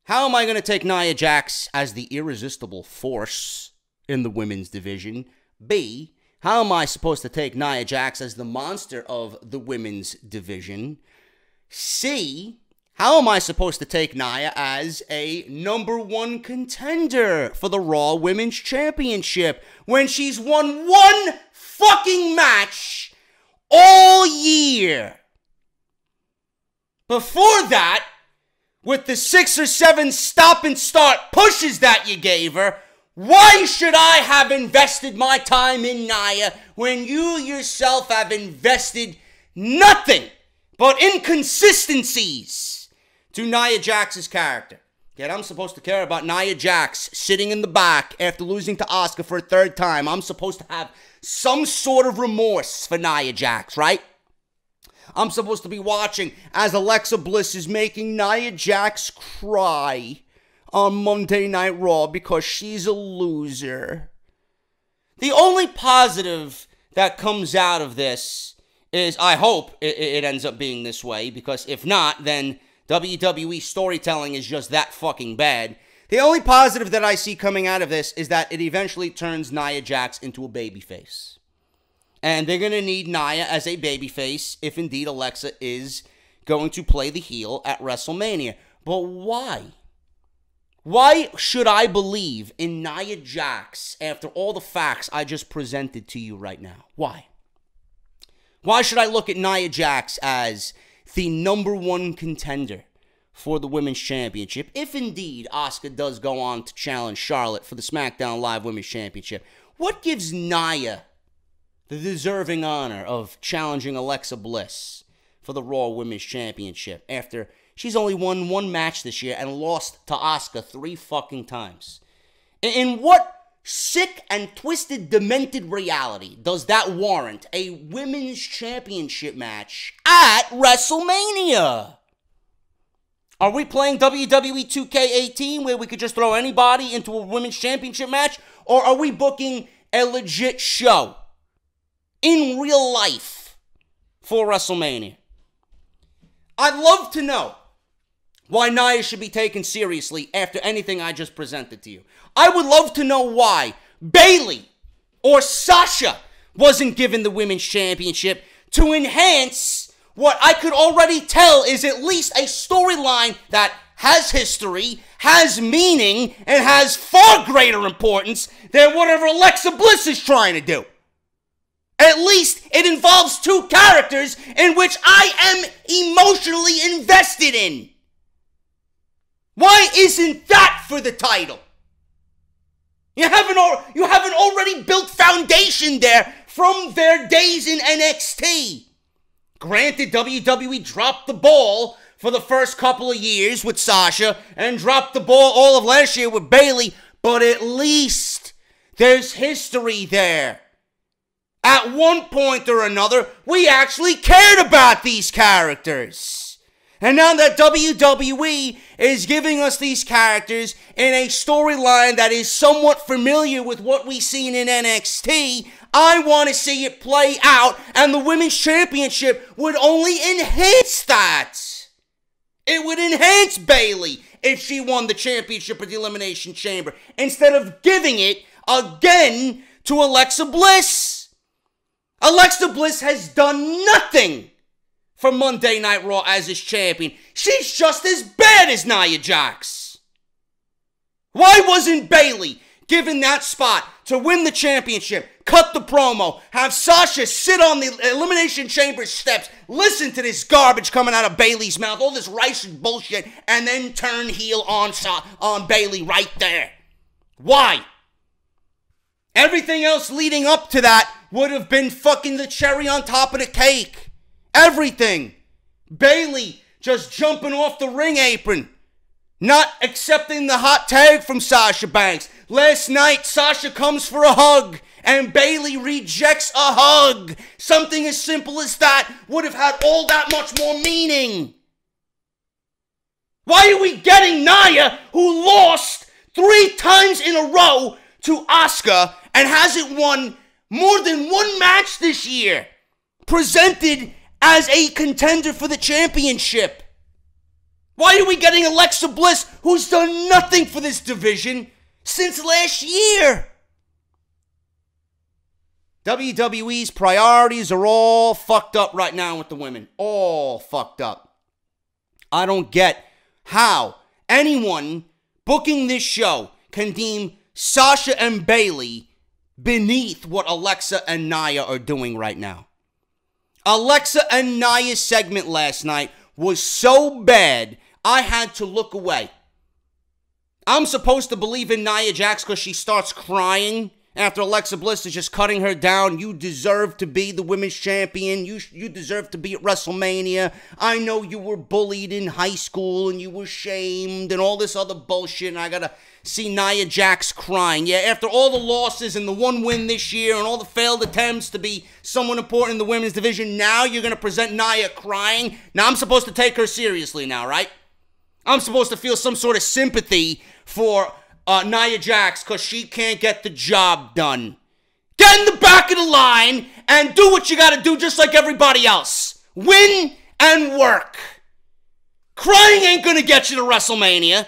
how am I going to take Nia Jax as the irresistible force in the women's division? B, how am I supposed to take Nia Jax as the monster of the women's division? C, how am I supposed to take Nia as a #1 contender for the Raw Women's Championship when she's won 1 fucking match all year? Before that, with the 6 or 7 stop and start pushes that you gave her, why should I have invested my time in Nia when you yourself have invested nothing but inconsistencies to Nia Jax's character? Yet I'm supposed to care about Nia Jax sitting in the back after losing to Asuka for a 3rd time. I'm supposed to have some sort of remorse for Nia Jax, right? I'm supposed to be watching as Alexa Bliss is making Nia Jax cry on Monday Night Raw because she's a loser. The only positive that comes out of this is, I hope it ends up being this way, because if not, then WWE storytelling is just that fucking bad. The only positive that I see coming out of this is that it eventually turns Nia Jax into a babyface. And they're going to need Nia as a babyface if indeed Alexa is going to play the heel at WrestleMania. But why? Why should I believe in Nia Jax after all the facts I just presented to you right now? Why? Why should I look at Nia Jax as the #1 contender for the Women's Championship, if indeed Asuka does go on to challenge Charlotte for the SmackDown Live Women's Championship, what gives Nia the deserving honor of challenging Alexa Bliss for the Raw Women's Championship after she's only won one match this year and lost to Asuka 3 fucking times? In what sick and twisted, demented reality does that warrant a Women's Championship match at WrestleMania? Are we playing WWE 2K18 where we could just throw anybody into a Women's Championship match? Or are we booking a legit show in real life for WrestleMania? I'd love to know why Nia should be taken seriously after anything I just presented to you. I would love to know why Bayley or Sasha wasn't given the Women's Championship to enhance what I could already tell is at least a storyline that has history, has meaning, and has far greater importance than whatever Alexa Bliss is trying to do. At least it involves 2 characters in which I am emotionally invested in. Why isn't that for the title? You haven't already built foundation there from their days in NXT. Granted, WWE dropped the ball for the first couple of years with Sasha and dropped the ball all of last year with Bayley, but at least there's history there. At one point or another, we actually cared about these characters. And now that WWE is giving us these characters in a storyline that is somewhat familiar with what we've seen in NXT, I want to see it play out, and the Women's Championship would only enhance that. It would enhance Bayley if she won the championship at the Elimination Chamber, instead of giving it again to Alexa Bliss. Alexa Bliss has done nothing for Monday Night Raw as his champion. She's just as bad as Nia Jax. Why wasn't Bayley given that spot to win the championship, cut the promo, have Sasha sit on the Elimination Chamber steps, listen to this garbage coming out of Bayley's mouth, all this rice and bullshit, and then turn heel on Bayley right there? Why? Everything else leading up to that would have been fucking the cherry on top of the cake. Everything. Bayley just jumping off the ring apron, not accepting the hot tag from Sasha Banks. Last night, Sasha comes for a hug, and Bayley rejects a hug. Something as simple as that would have had all that much more meaning. Why are we getting Nia, who lost 3 times in a row to Asuka and hasn't won more than 1 match this year, presented as a contender for the championship? Why are we getting Alexa Bliss, who's done nothing for this division since last year? WWE's priorities are all fucked up right now with the women. All fucked up. I don't get how anyone booking this show can deem Sasha and Bayley beneath what Alexa and Nia are doing right now. Alexa and Nia's segment last night was so bad, I had to look away. I'm supposed to believe in Nia Jax because she starts crying after Alexa Bliss is just cutting her down. You deserve to be the women's champion. You deserve to be at WrestleMania. I know you were bullied in high school and you were shamed and all this other bullshit, and I gotta see Nia Jax crying. Yeah, after all the losses and the 1 win this year and all the failed attempts to be someone important in the women's division, now you're gonna present Nia crying? Now I'm supposed to take her seriously now, right? I'm supposed to feel some sort of sympathy for Nia Jax because she can't get the job done. Get in the back of the line and do what you gotta do just like everybody else. Win and work. Crying ain't gonna get you to WrestleMania.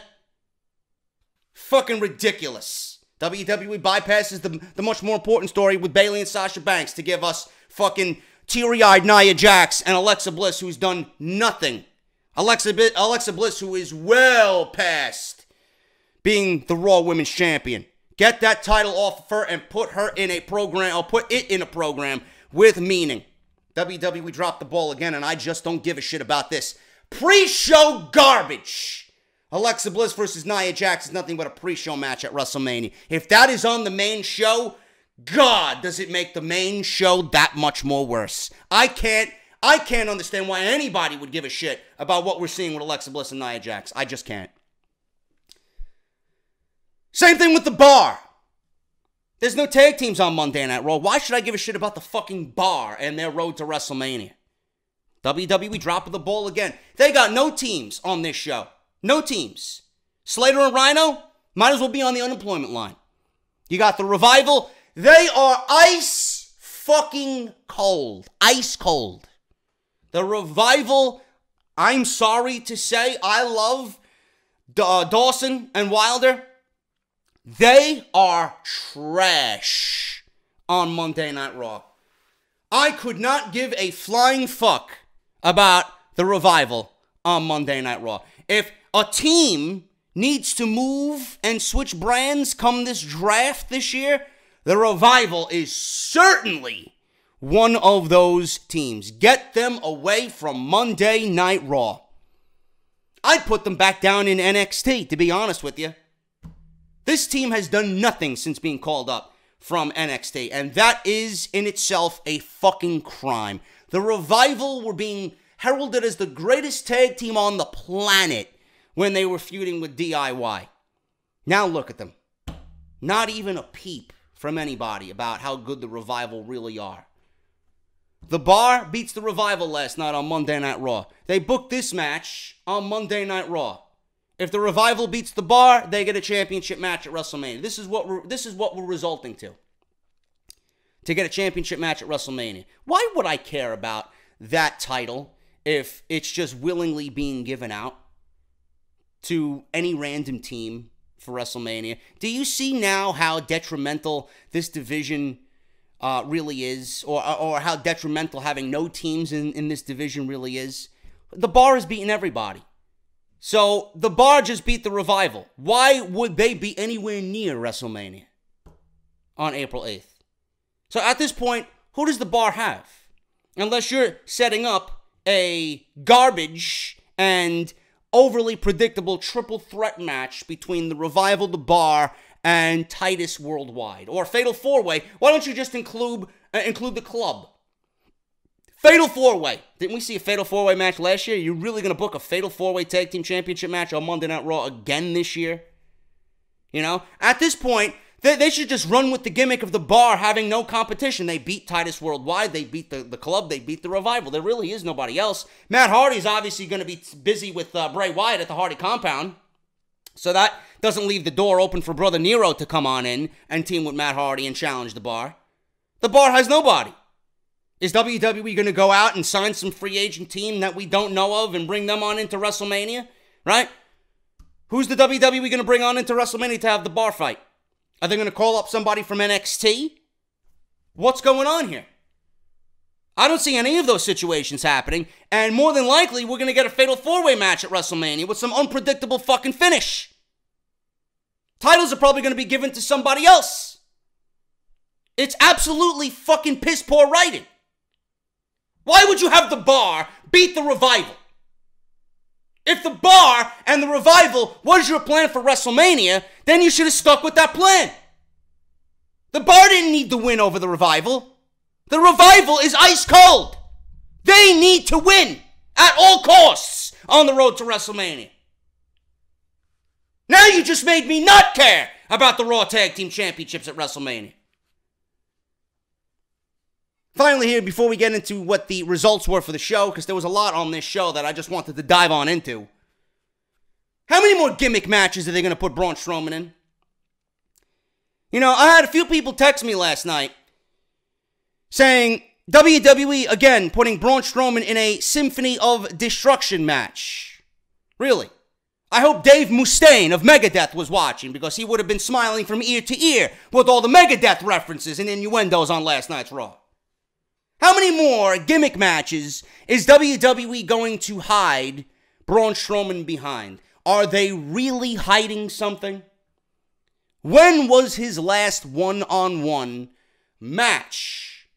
Fucking ridiculous. WWE bypasses the much more important story with Bayley and Sasha Banks to give us fucking teary-eyed Nia Jax and Alexa Bliss, who's done nothing. Alexa Bliss, who is well past being the Raw Women's Champion. Get that title off of her and put her in a program, or put it in a program with meaning. WWE dropped the ball again, and I just don't give a shit about this. Pre-show garbage. Alexa Bliss versus Nia Jax is nothing but a pre-show match at WrestleMania. If that is on the main show, God, does it make the main show that much more worse. I can't understand why anybody would give a shit about what we're seeing with Alexa Bliss and Nia Jax. I just can't. Same thing with the Bar. There's no tag teams on Monday Night Raw. Why should I give a shit about the fucking Bar and their road to WrestleMania? WWE dropping the ball again. They got no teams on this show. No teams. Slater and Rhino might as well be on the unemployment line. You got the Revival. They are ice fucking cold. Ice cold. The Revival, I'm sorry to say, I love Dawson and Wilder. They are trash on Monday Night Raw. I could not give a flying fuck about the Revival on Monday Night Raw. If a team needs to move and switch brands come this draft this year, the Revival is certainly one of those teams. Get them away from Monday Night Raw. I'd put them back down in NXT, to be honest with you. This team has done nothing since being called up from NXT, and that is in itself a fucking crime. The Revival were being heralded as the greatest tag team on the planet when they were feuding with DIY. Now look at them. Not even a peep from anybody about how good the Revival really are. The Bar beats the Revival last night on Monday Night Raw. They booked this match on Monday Night Raw. If the Revival beats the Bar, they get a championship match at WrestleMania. This is what we're resulting to get a championship match at WrestleMania. Why would I care about that title if it's just willingly being given out to any random team for WrestleMania? Do you see now how detrimental this division really is, or how detrimental having no teams in this division really is? The Bar has beaten everybody. So the Bar just beat the Revival. Why would they be anywhere near WrestleMania on April 8th? So at this point, who does the Bar have? Unless you're setting up a garbage and overly predictable triple threat match between the Revival, the Bar, and Titus Worldwide. Or Fatal 4-Way. Why don't you just include the club? Fatal 4-Way. Didn't we see a Fatal 4-Way match last year? Are you really going to book a Fatal 4-Way Tag Team Championship match on Monday Night Raw again this year? You know? At this point, they should just run with the gimmick of the Bar having no competition. They beat Titus Worldwide. They beat the club. They beat the Revival. There really is nobody else. Matt Hardy's obviously going to be busy with Bray Wyatt at the Hardy compound. So that doesn't leave the door open for Brother Nero to come on in and team with Matt Hardy and challenge the Bar. The Bar has nobody. Is WWE going to go out and sign some free agent team that we don't know of and bring them on into WrestleMania? Right? Who's the WWE going to bring on into WrestleMania to have the Bar fight? Are they going to call up somebody from NXT? What's going on here? I don't see any of those situations happening. And more than likely, we're going to get a Fatal 4-Way match at WrestleMania with some unpredictable fucking finish. Titles are probably going to be given to somebody else. It's absolutely fucking piss poor writing. Why would you have the Bar beat the Revival? If the Bar and the Revival was your plan for WrestleMania, then you should have stuck with that plan. The Bar didn't need to win over the Revival. The Revival is ice cold. They need to win at all costs on the road to WrestleMania. Now you just made me not care about the Raw Tag Team Championships at WrestleMania. Finally here, before we get into what the results were for the show, because there was a lot on this show that I just wanted to dive on into. How many more gimmick matches are they going to put Braun Strowman in? You know, I had a few people text me last night saying, WWE, again, putting Braun Strowman in a Symphony of Destruction match. Really? I hope Dave Mustaine of Megadeth was watching, because he would have been smiling from ear to ear with all the Megadeth references and innuendos on last night's Raw. How many more gimmick matches is WWE going to hide Braun Strowman behind? Are they really hiding something? When was his last one-on-one match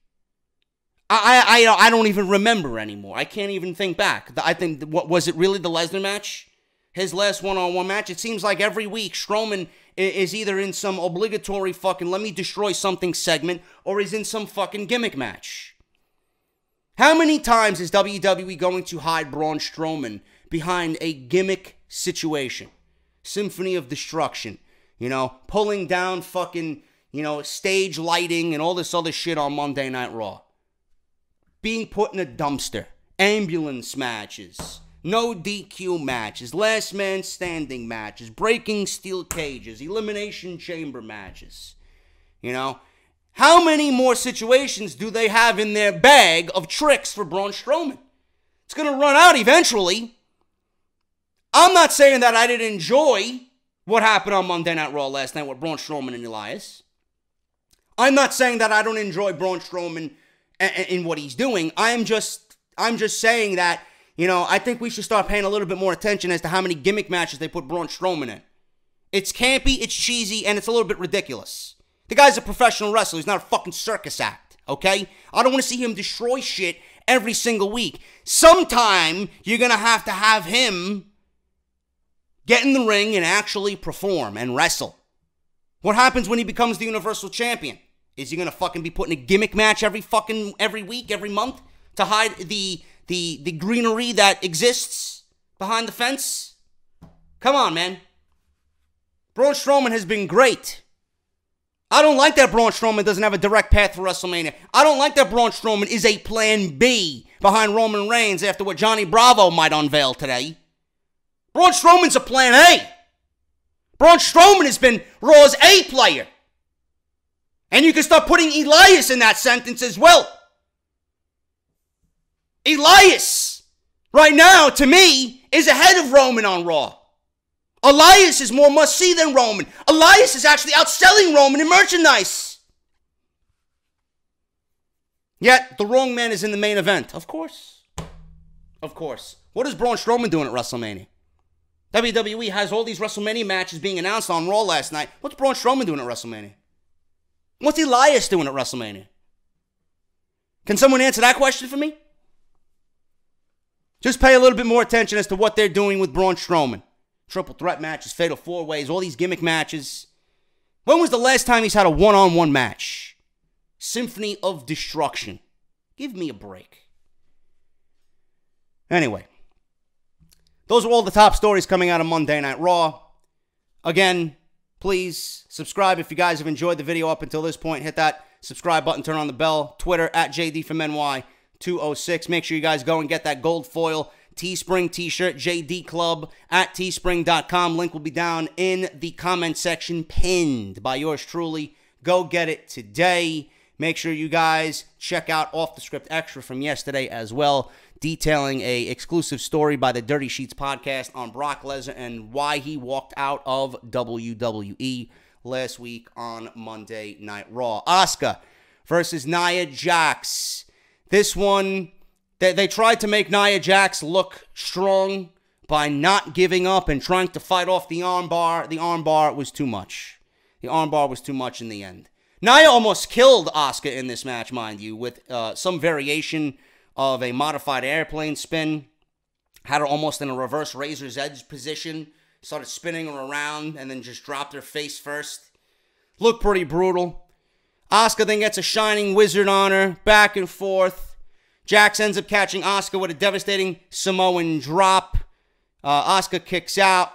I don't even remember anymore. I can't even think back. I think, what was it really, the Lesnar match? His last one-on-one match? It seems like every week Strowman is either in some obligatory fucking let me destroy something segment or is in some fucking gimmick match. How many times is WWE going to hide Braun Strowman behind a gimmick situation? Symphony of Destruction. You know, pulling down fucking, you know, stage lighting and all this other shit on Monday Night Raw. Being put in a dumpster. Ambulance matches. No DQ matches. Last man standing matches. Breaking steel cages. Elimination chamber matches. You know? How many more situations do they have in their bag of tricks for Braun Strowman? It's going to run out eventually. I'm not saying that I didn't enjoy what happened on Monday Night Raw last night with Braun Strowman and Elias. I'm not saying that I don't enjoy Braun Strowman in what he's doing. I'm just saying that, you know, I think we should start paying a little bit more attention as to how many gimmick matches they put Braun Strowman in. It's campy, it's cheesy, and it's a little bit ridiculous. The guy's a professional wrestler. He's not a fucking circus act, okay? I don't want to see him destroy shit every single week. Sometime you're going to have him get in the ring and actually perform and wrestle. What happens when he becomes the Universal Champion? Is he going to fucking be putting a gimmick match every week, every month to hide the greenery that exists behind the fence? Come on, man. Braun Strowman has been great. I don't like that Braun Strowman doesn't have a direct path for WrestleMania. I don't like that Braun Strowman is a plan B behind Roman Reigns after what Johnny Bravo might unveil today. Braun Strowman's a plan A. Braun Strowman has been Raw's A player. And you can start putting Elias in that sentence as well. Elias, right now, to me, is ahead of Roman on Raw. Elias is more must-see than Roman. Elias is actually outselling Roman in merchandise. Yet, the wrong man is in the main event. Of course. Of course. What is Braun Strowman doing at WrestleMania? WWE has all these WrestleMania matches being announced on Raw last night. What's Braun Strowman doing at WrestleMania? What's Elias doing at WrestleMania? Can someone answer that question for me? Just pay a little bit more attention as to what they're doing with Braun Strowman. Triple threat matches, fatal four-ways, all these gimmick matches. When was the last time he's had a one-on-one match? Symphony of Destruction. Give me a break. Anyway. Those are all the top stories coming out of Monday Night Raw. Again, please subscribe if you guys have enjoyed the video up until this point. Hit that subscribe button, turn on the bell. Twitter at JDFROMNY206. Make sure you guys go and get that gold foil Teespring t-shirt, JD Club at teespring.com. Link will be down in the comment section, pinned by yours truly. Go get it today. Make sure you guys check out Off the Script Extra from yesterday as well, detailing a exclusive story by the Dirty Sheets podcast on Brock Lesnar and why he walked out of WWE last week on Monday Night Raw. Asuka versus Nia Jax. This one, they tried to make Nia Jax look strong by not giving up and trying to fight off the armbar. The armbar was too much. The armbar was too much in the end. Nia almost killed Asuka in this match, mind you, with some variation of a modified airplane spin. Had her almost in a reverse razor's edge position. Started spinning her around and then just dropped her face first. Looked pretty brutal. Asuka then gets a Shining Wizard on her. Back and forth. Jax ends up catching Asuka with a devastating Samoan drop. Asuka kicks out.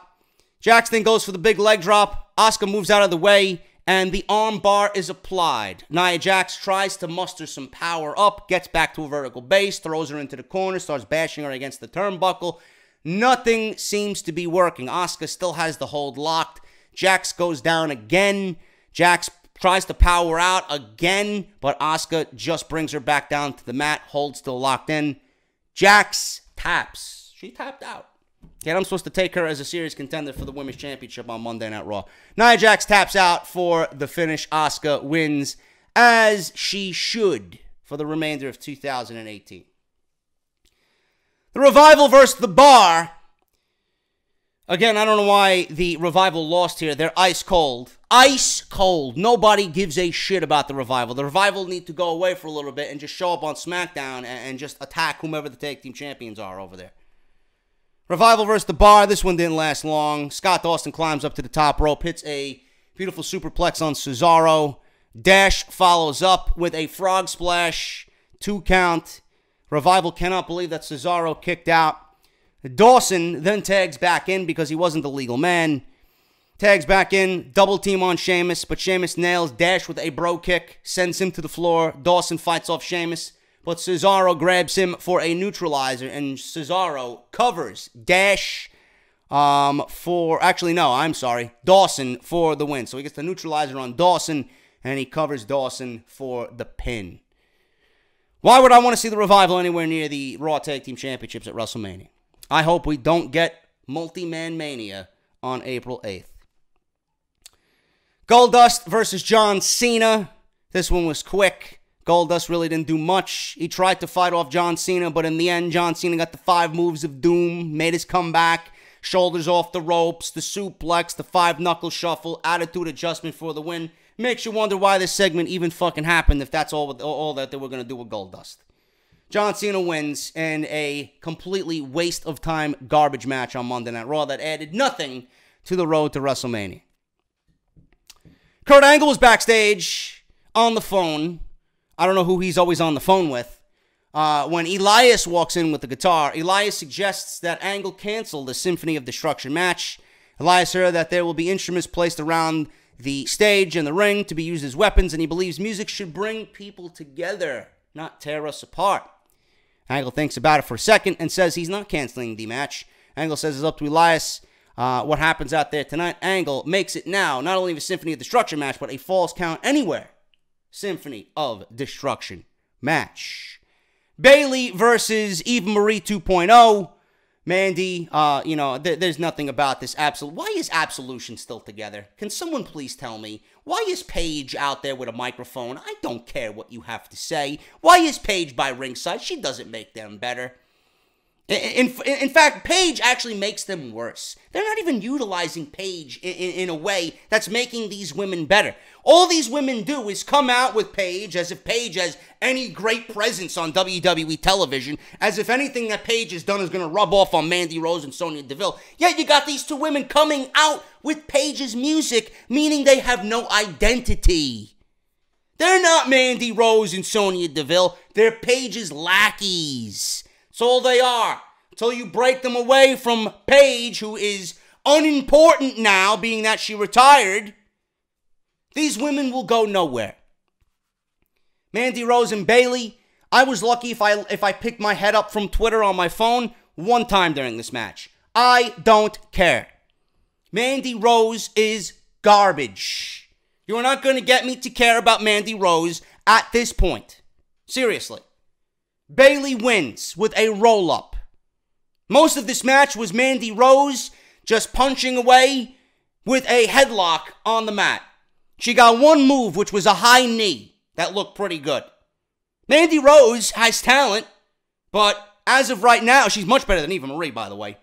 Jax then goes for the big leg drop. Asuka moves out of the way. And the arm bar is applied. Nia Jax tries to muster some power up, gets back to a vertical base, throws her into the corner, starts bashing her against the turnbuckle. Nothing seems to be working. Asuka still has the hold locked. Jax goes down again. Jax tries to power out again, but Asuka just brings her back down to the mat, hold still locked in. Jax taps. She tapped out. And I'm supposed to take her as a serious contender for the Women's Championship on Monday Night Raw. Nia Jax taps out for the finish. Asuka wins, as she should, for the remainder of 2018. The Revival versus The Bar. Again, I don't know why the Revival lost here. They're ice cold. Ice cold. Nobody gives a shit about the Revival. The Revival need to go away for a little bit and just show up on SmackDown and just attack whomever the tag team champions are over there. Revival versus The Bar. This one didn't last long. Scott Dawson climbs up to the top rope, hits a beautiful superplex on Cesaro. Dash follows up with a frog splash. 2 count. Revival cannot believe that Cesaro kicked out. Dawson then tags back in because he wasn't the legal man. Tags back in, double team on Sheamus, but Sheamus nails Dash with a bro kick, sends him to the floor. Dawson fights off Sheamus, but Cesaro grabs him for a neutralizer, and Cesaro covers Dash Dawson for the win. So he gets the neutralizer on Dawson, and he covers Dawson for the pin. Why would I want to see the Revival anywhere near the Raw Tag Team Championships at WrestleMania? I hope we don't get Multi-Man Mania on April 8th. Goldust versus John Cena. This one was quick. Goldust really didn't do much. He tried to fight off John Cena, but in the end, John Cena got the 5 moves of doom, made his comeback, shoulders off the ropes, the suplex, the 5-knuckle shuffle, attitude adjustment for the win. Makes you wonder why this segment even fucking happened if that's all that they were going to do with Goldust. John Cena wins in a completely waste of time garbage match on Monday Night Raw that added nothing to the road to WrestleMania. Kurt Angle was backstage on the phone. I don't know who he's always on the phone with. When Elias walks in with the guitar, Elias suggests that Angle cancel the Symphony of Destruction match. Elias heard that there will be instruments placed around the stage and the ring to be used as weapons, and he believes music should bring people together, not tear us apart. Angle thinks about it for a second and says he's not canceling the match. Angle says it's up to Elias what happens out there tonight. Angle makes it now not only a Symphony of Destruction match, but a Falls Count Anywhere Symphony of Destruction match. Bayley versus Eva Marie 2.0. Mandy, there's nothing about this. Why is Absolution still together? Can someone please tell me? Why is Paige out there with a microphone? I don't care what you have to say. Why is Paige by ringside? She doesn't make them better. In fact, Paige actually makes them worse. They're not even utilizing Paige in a way that's making these women better. All these women do is come out with Paige as if Paige has any great presence on WWE television, as if anything that Paige has done is going to rub off on Mandy Rose and Sonya Deville. Yet you got these 2 women coming out with Paige's music, meaning they have no identity. They're not Mandy Rose and Sonya Deville. They're Paige's lackeys. That's all they are. Until you break them away from Paige, who is unimportant now, being that she retired, these women will go nowhere. Mandy Rose and Bayley, I was lucky if I picked my head up from Twitter on my phone 1 time during this match. I don't care. Mandy Rose is garbage. You are not going to get me to care about Mandy Rose at this point. Seriously. Bayley wins with a roll-up. Most of this match was Mandy Rose just punching away with a headlock on the mat. She got 1 move, which was a high knee. That looked pretty good. Mandy Rose has talent, but as of right now, she's much better than Eva Marie, by the way.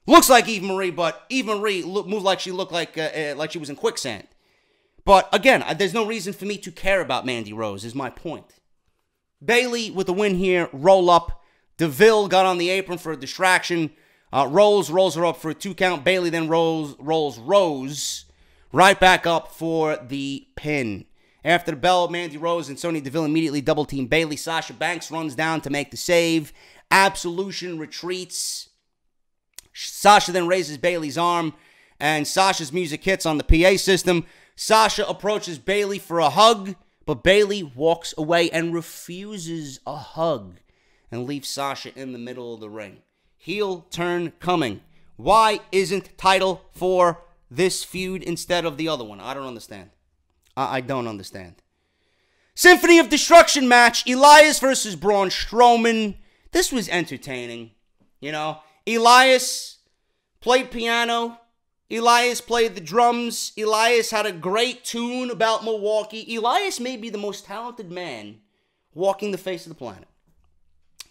Looks like Eva Marie, but Eva Marie moved like she looked like she was in quicksand. But again, there's no reason for me to care about Mandy Rose, is my point. Bayley with the win here, roll up. DeVille got on the apron for a distraction. Rolls her up for a 2 count. Bayley then rolls Rose right back up for the pin. After the bell, Mandy Rose and Sonya Deville immediately double team Bayley. Sasha Banks runs down to make the save. Absolution retreats. Sasha then raises Bayley's arm, and Sasha's music hits on the PA system. Sasha approaches Bayley for a hug, but Bayley walks away and refuses a hug and leaves Sasha in the middle of the ring. Heel turn coming. Why isn't title for this feud instead of the other one? I don't understand. I don't understand. Symphony of Destruction match. Elias versus Braun Strowman. This was entertaining. Elias played piano. Elias played the drums. Elias had a great tune about Milwaukee. Elias may be the most talented man walking the face of the planet.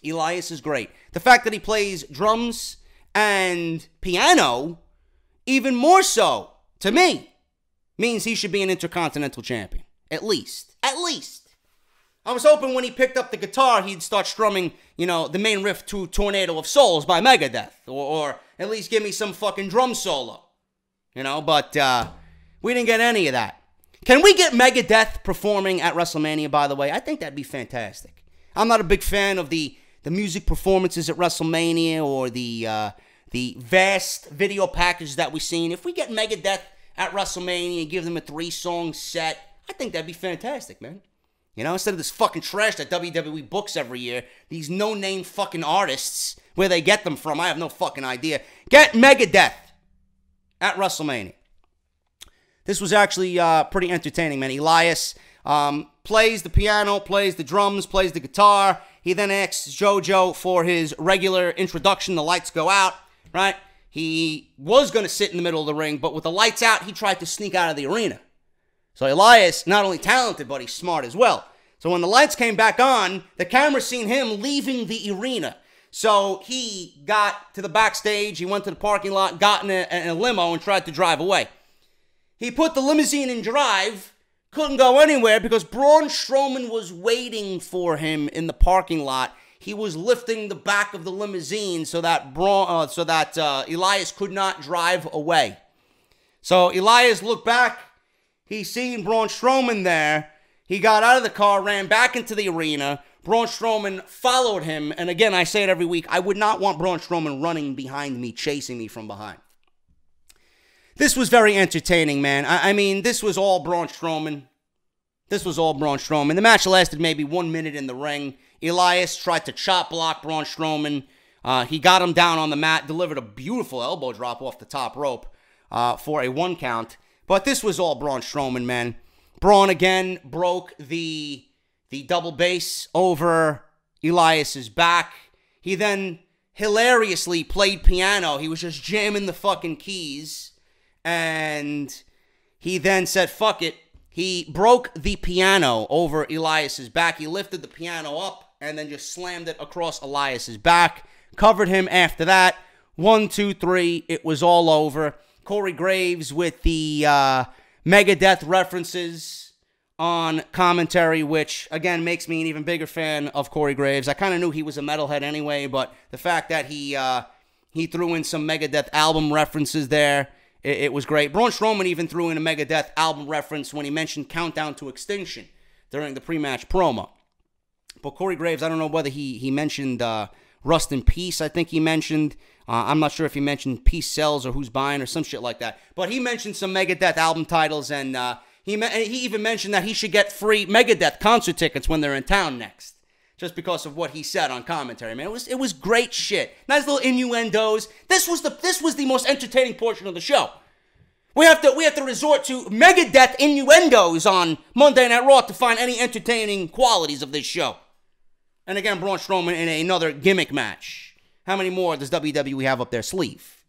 Elias is great. The fact that he plays drums and piano even more so, to me, means he should be an Intercontinental Champion. At least. At least. I was hoping when he picked up the guitar, he'd start strumming, you know, the main riff to Tornado of Souls by Megadeth. Or at least give me some fucking drum solo. You know, but we didn't get any of that. Can we get Megadeth performing at WrestleMania, by the way? I think that'd be fantastic. I'm not a big fan of the music performances at WrestleMania or the vast video package that we've seen. If we get Megadeth at WrestleMania and give them a 3-song set, I think that'd be fantastic, man. You know, instead of this fucking trash that WWE books every year, these no-name fucking artists, where they get them from, I have no fucking idea. Get Megadeth at WrestleMania. This was actually pretty entertaining, man. Elias plays the piano, plays the drums, plays the guitar. He then asks JoJo for his regular introduction. The lights go out, right? He was going to sit in the middle of the ring, but with the lights out, he tried to sneak out of the arena. So Elias, not only talented, but he's smart as well. So when the lights came back on, the camera seen him leaving the arena. So he got to the backstage, he went to the parking lot, got in a limo, and tried to drive away. He put the limousine in drive, couldn't go anywhere because Braun Strowman was waiting for him in the parking lot. He was lifting the back of the limousine so that Elias could not drive away. So Elias looked back. He seen Braun Strowman there. He got out of the car, ran back into the arena. Braun Strowman followed him. And again, I say it every week, I would not want Braun Strowman running behind me, chasing me from behind. This was very entertaining, man. I mean, this was all Braun Strowman. This was all Braun Strowman. The match lasted maybe 1 minute in the ring. Elias tried to chop block Braun Strowman. He got him down on the mat, delivered a beautiful elbow drop off the top rope for a 1 count. But this was all Braun Strowman, man. Braun again broke the double base over Elias's back. He then hilariously played piano. He was just jamming the fucking keys. And he then said, fuck it. He broke the piano over Elias's back. He lifted the piano up and then just slammed it across Elias's back. Covered him after that. 1, 2, 3. It was all over. Corey Graves with the Megadeth references on commentary, which, again, makes me an even bigger fan of Corey Graves. I kind of knew he was a metalhead anyway, but the fact that he threw in some Megadeth album references there, it was great. Braun Strowman even threw in a Megadeth album reference when he mentioned Countdown to Extinction during the pre-match promo. But Corey Graves, I don't know whether he mentioned Rust in Peace, I think he mentioned. I'm not sure if he mentioned Peace Sells or Who's Buying or some shit like that. But he mentioned some Megadeth album titles, and he even mentioned that he should get free Megadeth concert tickets when they're in town next. Just because of what he said on commentary, man. It was great shit. Nice little innuendos. This was the most entertaining portion of the show. We have to resort to Megadeth innuendos on Monday Night Raw to find any entertaining qualities of this show. And again, Braun Strowman in another gimmick match. How many more does WWE have up their sleeve?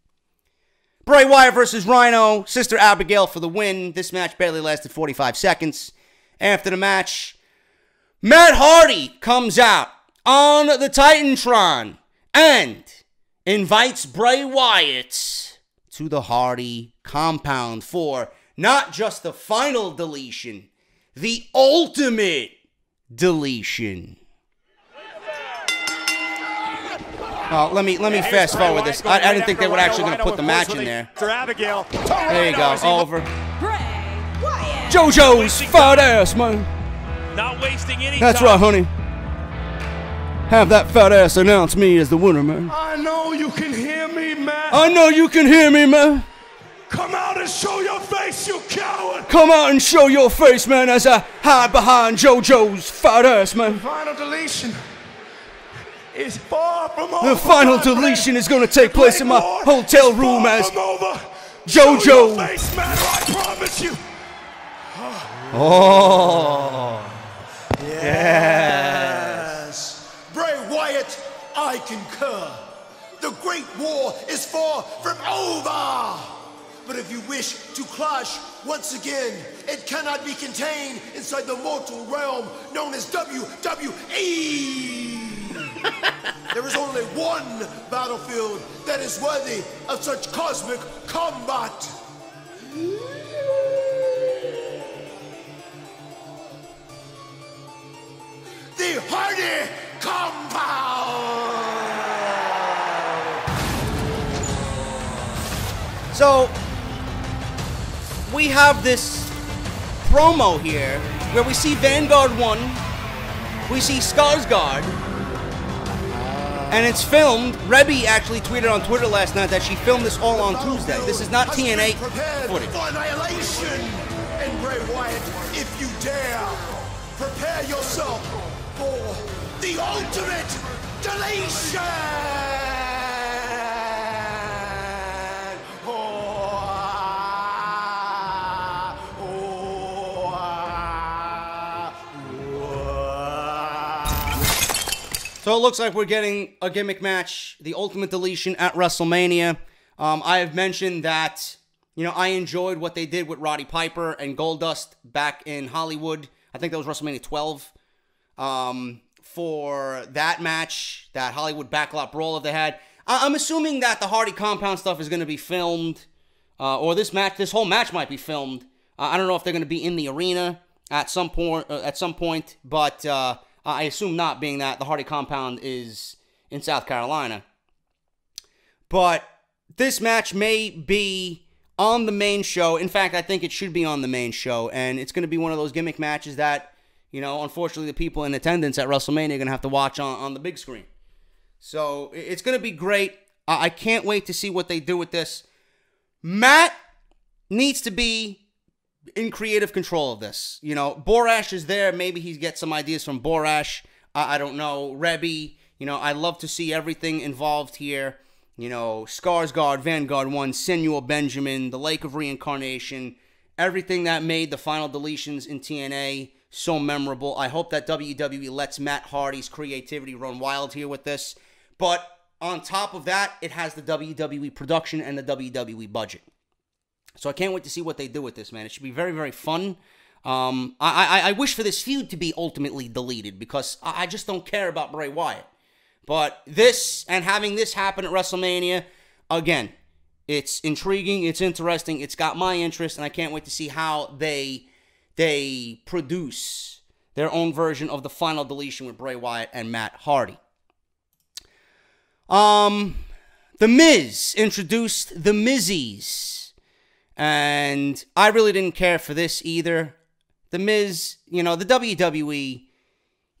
Bray Wyatt versus Rhino. Sister Abigail for the win. This match barely lasted 45 seconds. After the match, Matt Hardy comes out on the Titantron and invites Bray Wyatt to the Hardy compound for not just the final deletion, the ultimate deletion. Let me fast forward this. I didn't think they were actually going to put the match in there. There you go. Over. JoJo's fat ass, man. Not wasting any That's time. right, honey. Have that fat ass announce me as the winner, man. I know you can hear me, man. I know you can hear me, man. Come out and show your face, you coward. Come out and show your face, man, as I hide behind JoJo's fat ass, man. The final deletion is far from over. The final deletion is going to take place in my hotel room as JoJo. Show your face, man, I promise you. Oh. Yes. Bray Wyatt, I concur. The Great War is far from over. But if you wish to clash once again, it cannot be contained inside the mortal realm known as WWE. There is only only one battlefield that is worthy of such cosmic combat. The Hardy Compound! So, we have this promo here where we see Vanguard 1, we see Skarsgård, and it's filmed. Rebby actually tweeted on Twitter last night that she filmed this all on Tuesday. This is not TNA footage. For annihilation! And Bray Wyatt, if you dare, prepare yourself for the ultimate deletion! So it looks like we're getting a gimmick match, the Ultimate Deletion at WrestleMania. I have mentioned that, I enjoyed what they did with Roddy Piper and Goldust back in Hollywood. I think that was WrestleMania 12. For that match, that Hollywood Backlot Brawl that they had. I'm assuming that the Hardy Compound stuff is going to be filmed, or this whole match might be filmed. I don't know if they're going to be in the arena at some point, but I assume not, being that the Hardy Compound is in South Carolina. But this match may be on the main show. In fact, I think it should be on the main show. And it's going to be one of those gimmick matches that, unfortunately, the people in attendance at WrestleMania are going to have to watch on the big screen. So it's going to be great. I can't wait to see what they do with this. Matt needs to be in creative control of this. Borash is there. Maybe he gets some ideas from Borash. I don't know. Rebby, I love to see everything involved here. Skarsgård, Vanguard 1, Senor Benjamin, the Lake of Reincarnation, everything that made the final deletions in TNA so memorable. I hope that WWE lets Matt Hardy's creativity run wild here with this. But on top of that, it has the WWE production and the WWE budget. So I can't wait to see what they do with this, man. It should be very, very fun. I wish for this feud to be ultimately deleted because I just don't care about Bray Wyatt. But this, and having this happen at WrestleMania, again, it's intriguing, it's interesting, it's got my interest, and I can't wait to see how they produce their own version of the final deletion with Bray Wyatt and Matt Hardy. The Miz introduced the Mizzies. And I really didn't care for this either. The Miz, the WWE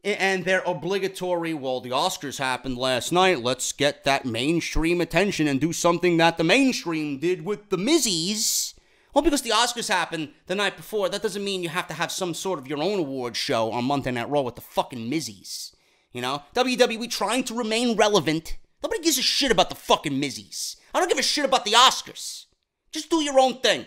and their obligatory, well, the Oscars happened last night. Let's get that mainstream attention and do something that the mainstream did with the Mizzies. Well, because the Oscars happened the night before, that doesn't mean you have to have some sort of your own award show on Monday Night Raw with the fucking Mizzies. WWE trying to remain relevant. Nobody gives a shit about the fucking Mizzies. I don't give a shit about the Oscars. Just do your own thing.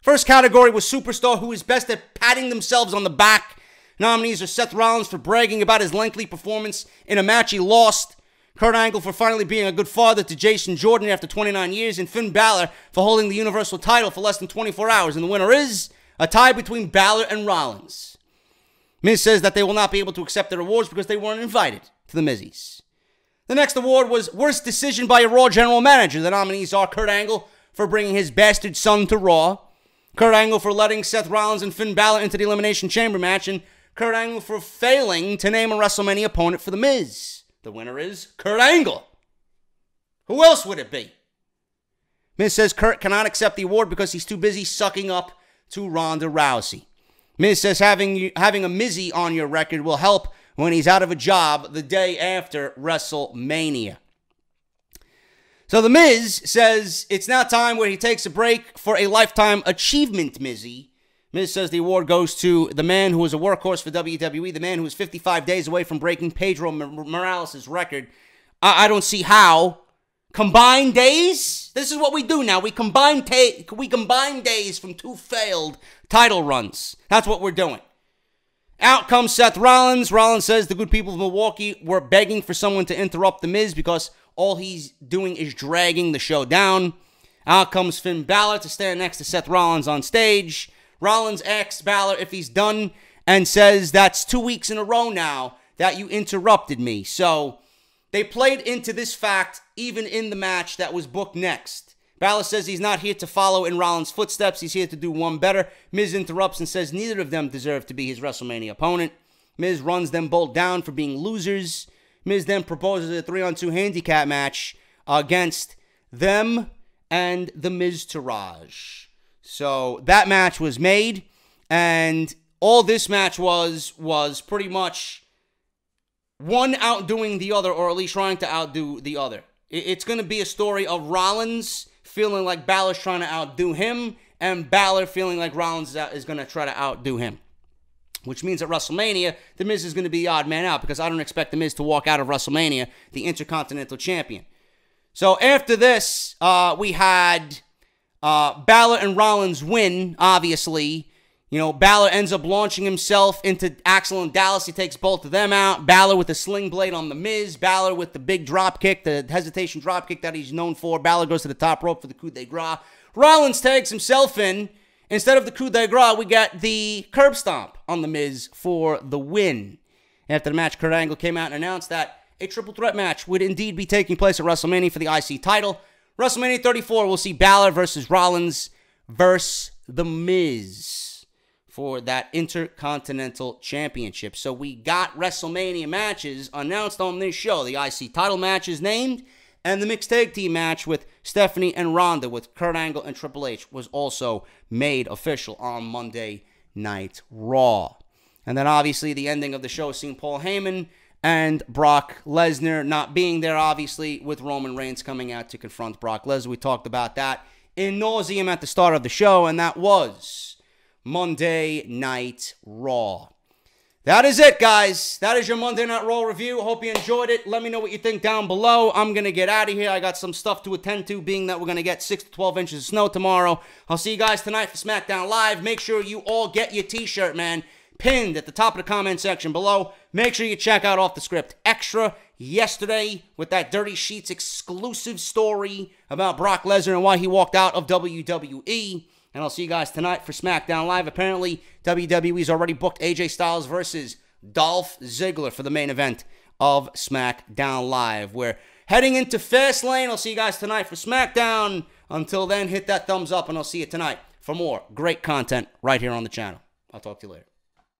First category was Superstar, who is best at patting themselves on the back. Nominees are Seth Rollins for bragging about his lengthy performance in a match he lost, Kurt Angle for finally being a good father to Jason Jordan after 29 years, and Finn Balor for holding the Universal title for less than 24 hours. And the winner is a tie between Balor and Rollins. Miz says that they will not be able to accept their awards because they weren't invited to the Mizzies. The next award was Worst Decision by a Raw General Manager. The nominees are Kurt Angle for bringing his bastard son to Raw, Kurt Angle for letting Seth Rollins and Finn Balor into the Elimination Chamber match, and Kurt Angle for failing to name a WrestleMania opponent for The Miz. The winner is Kurt Angle. Who else would it be? Miz says Kurt cannot accept the award because he's too busy sucking up to Ronda Rousey. Miz says having a Mizzy on your record will help when he's out of a job the day after WrestleMania. So The Miz says it's now time where he takes a break for a Lifetime Achievement Mizzy. Miz says the award goes to the man who is a workhorse for WWE, the man who is 55 days away from breaking Pedro Morales' record. I don't see how. Combined days? This is what we do now. We combine days from two failed title runs. That's what we're doing. Out comes Seth Rollins. Rollins says the good people of Milwaukee were begging for someone to interrupt The Miz because all he's doing is dragging the show down. Out comes Finn Balor to stand next to Seth Rollins on stage. Rollins asks Balor if he's done and says that's 2 weeks in a row now that you interrupted me. So They played into this fact even in the match that was booked next. Balor says he's not here to follow in Rollins' footsteps. He's here to do one better. Miz interrupts and says neither of them deserve to be his WrestleMania opponent. Miz runs them both down for being losers. Miz then proposes a 3-on-2 handicap match against them and the Miz-Tourage. So that match was made, and all this match was pretty much one outdoing the other, or at least trying to outdo the other. It's going to be a story of Rollins feeling like Balor's trying to outdo him, and Balor feeling like Rollins is going to try to outdo him. Which means at WrestleMania, The Miz is going to be the odd man out, because I don't expect The Miz to walk out of WrestleMania the Intercontinental Champion. So after this, we had Balor and Rollins win, obviously. You know, Balor ends up launching himself into Axel and Dallas. He takes both of them out. Balor with the sling blade on The Miz. Balor with the big drop kick, the hesitation drop kick that he's known for. Balor goes to the top rope for the coup de grace. Rollins tags himself in. Instead of the coup de grace, we got the curb stomp on The Miz for the win. After the match, Kurt Angle came out and announced that a triple threat match would indeed be taking place at WrestleMania for the IC title. WrestleMania 34, we'll see Balor versus Rollins versus The Miz for that Intercontinental Championship. So we got WrestleMania matches announced on this show. The IC title match is named, and the mixed tag team match with Stephanie and Ronda with Kurt Angle and Triple H was also made official on Monday Night Raw. And then obviously the ending of the show seeing Paul Heyman and Brock Lesnar not being there, obviously, with Roman Reigns coming out to confront Brock Lesnar. We talked about that in nauseam at the start of the show, and that was Monday Night Raw. That is it, guys. That is your Monday Night Raw review. Hope you enjoyed it. Let me know what you think down below. I'm going to get out of here. I got some stuff to attend to, being that we're going to get 6 to 12 inches of snow tomorrow. I'll see you guys tonight for SmackDown Live. Make sure you all get your t-shirt, man, pinned at the top of the comment section below. Make sure you check out Off the Script Extra yesterday with that Dirty Sheets exclusive story about Brock Lesnar and why he walked out of WWE. And I'll see you guys tonight for SmackDown Live. Apparently, WWE's already booked AJ Styles versus Dolph Ziggler for the main event of SmackDown Live. We're heading into Fastlane. I'll see you guys tonight for SmackDown. Until then, hit that thumbs up, and I'll see you tonight for more great content right here on the channel. I'll talk to you later.